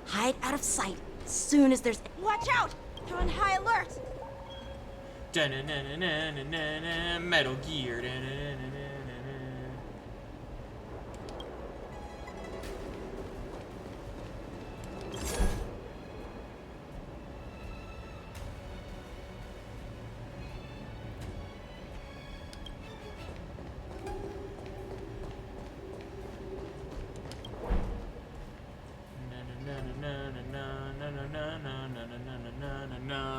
Hide out of sight as soon as there's... Watch out! They're on high alert! Da-na-na-na-na-na-na-na, Metal Gear. Da-na-na-na-na-na.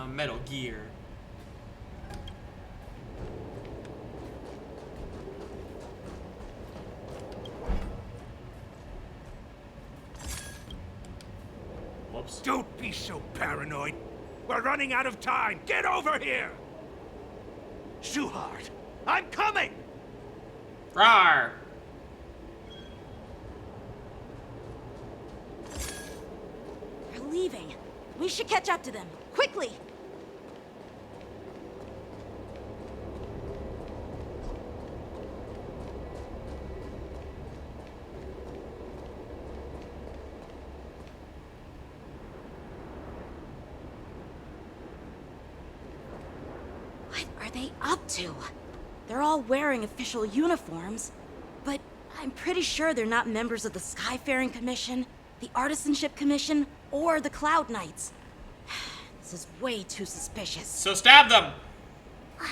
Metal Gear. Whoops. Don't be so paranoid. We're running out of time. Get over here! Shuhard, I'm coming! Rawr! They're leaving. We should catch up to them. Quickly! What are they up to? They're all wearing official uniforms, but I'm pretty sure they're not members of the Skyfaring Commission, the Artisanship Commission, or the Cloud Knights. This is way too suspicious. So stab them!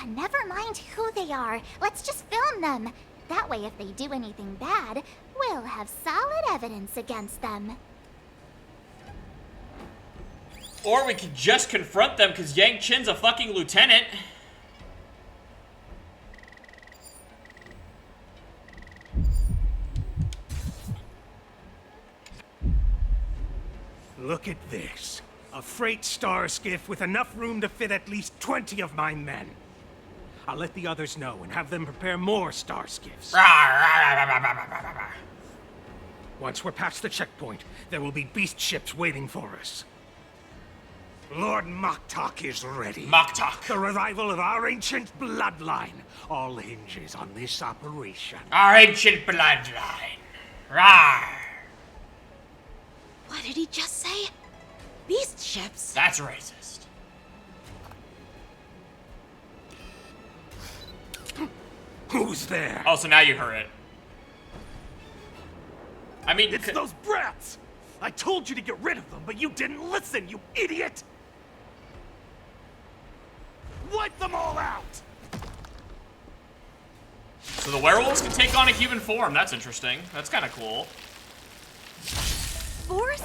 Never mind who they are. Let's just film them. That way, if they do anything bad, we'll have solid evidence against them. Or we could just confront them because Yang Chin's a fucking lieutenant. Look at this. A freight star skiff with enough room to fit at least 20 of my men. I'll let the others know and have them prepare more star skiffs. Once we're past the checkpoint, there will be beast ships waiting for us. Lord Moktok is ready. Moktok. The revival of our ancient bloodline all hinges on this operation. Our ancient bloodline. Rawr. What did he just say? Beast ships? That's racist. Who's there? Oh, so now you heard it. I mean, it's those brats! I told you to get rid of them, but you didn't listen, you idiot! Wipe them all out! So the werewolves can take on a human form. That's interesting. That's kind of cool. Force?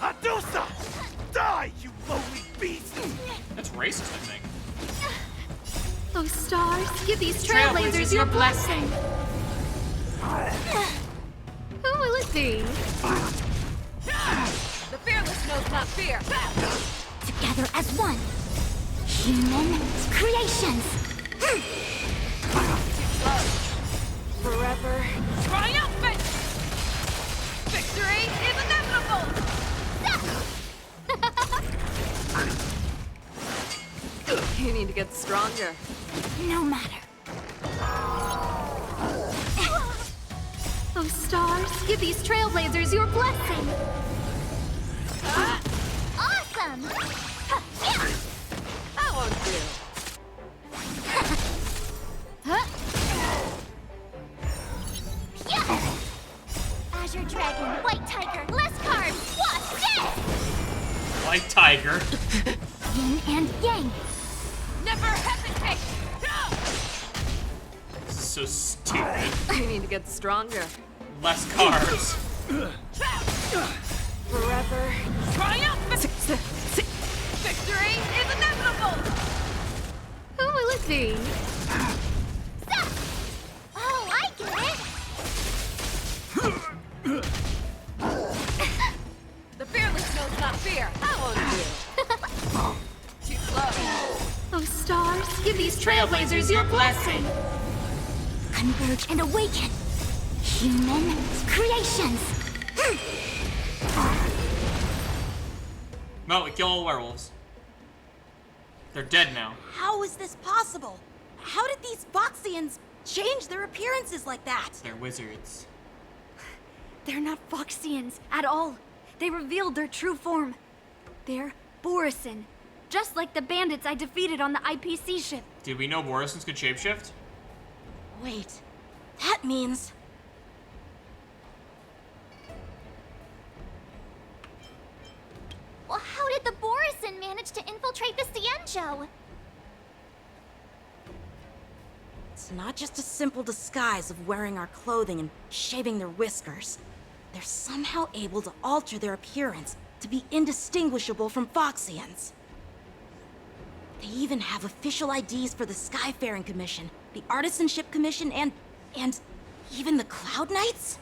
Adusa! Die, you lowly beast! That's racist, I think. Those stars, give these trailblazers your blessing. Who will it be? The fearless knows not fear. Together as one. Human creations. Forever triumphant! Victory is inevitable! You need to get stronger. No matter. Those stars, give these trailblazers your blessing. Awesome! That won't do. Azure Dragon, White Tiger, less carbs, watch this! White Tiger. Yin and Yang. Never hesitate! So stupid. You need to get stronger. Less carbs. Forever triumphant! Victory is inevitable! Who will it be? Oh, I get it! The fearless knows not fear. That won't do. Too slow. Those stars, give these trailblazers your blessing. Converge and awaken. Human creations. No, we kill all the werewolves. They're dead now. How is this possible? How did these Foxians change their appearances like that? They're wizards. They're not Foxians at all. They revealed their true form. They're Borisin, just like the bandits I defeated on the IPC ship. Did we know Borisons could shapeshift? Wait, that means... Well, how did the Borisin manage to infiltrate the Xianzhou? It's not just a simple disguise of wearing our clothing and shaving their whiskers. They're somehow able to alter their appearance to be indistinguishable from Foxians. They even have official IDs for the Skyfaring Commission, the Artisanship Commission, and even the Cloud Knights?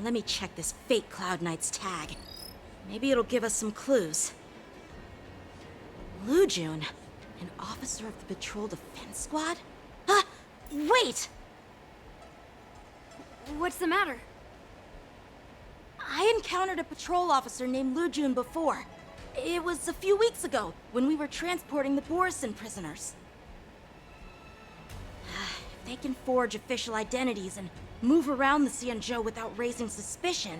Let me check this fake Cloud Knight's tag. Maybe it'll give us some clues. Lujun, an officer of the Patrol Defense Squad? Wait! What's the matter? I encountered a patrol officer named Lujun before. It was a few weeks ago, when we were transporting the Borisin prisoners. If they can forge official identities and move around the Xianzhou without raising suspicion...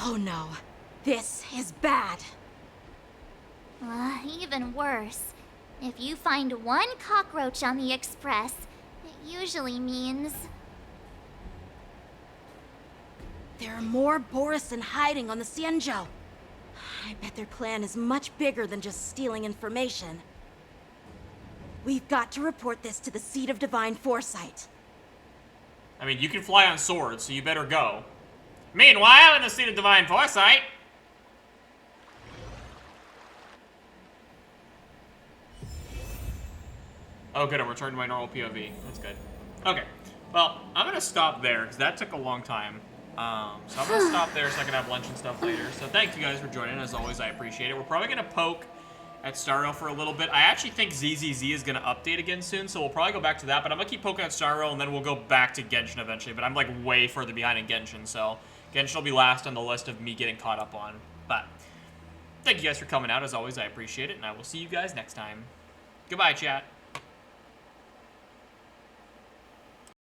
Oh no, this is bad. Even worse. If you find one cockroach on the Express, it usually means... There are more Borisin hiding on the Xianzhou. I bet their plan is much bigger than just stealing information. We've got to report this to the Seat of Divine Foresight. I mean, you can fly on swords, so you better go. Meanwhile, in the Seat of Divine Foresight... Oh, good, I'm returning to my normal POV. That's good. Okay, well, I'm gonna stop there, because that took a long time. So I'm gonna stop there so I can have lunch and stuff later. So thank you guys for joining. As always, I appreciate it. We're probably gonna poke at Starro for a little bit. I actually think ZZZ is gonna update again soon, so we'll probably go back to that. But I'm gonna keep poking at Starro, and then we'll go back to Genshin eventually. But I'm like way further behind in Genshin, so Genshin will be last on the list of me getting caught up on. But thank you guys for coming out. As always, I appreciate it, and I will see you guys next time. Goodbye, chat.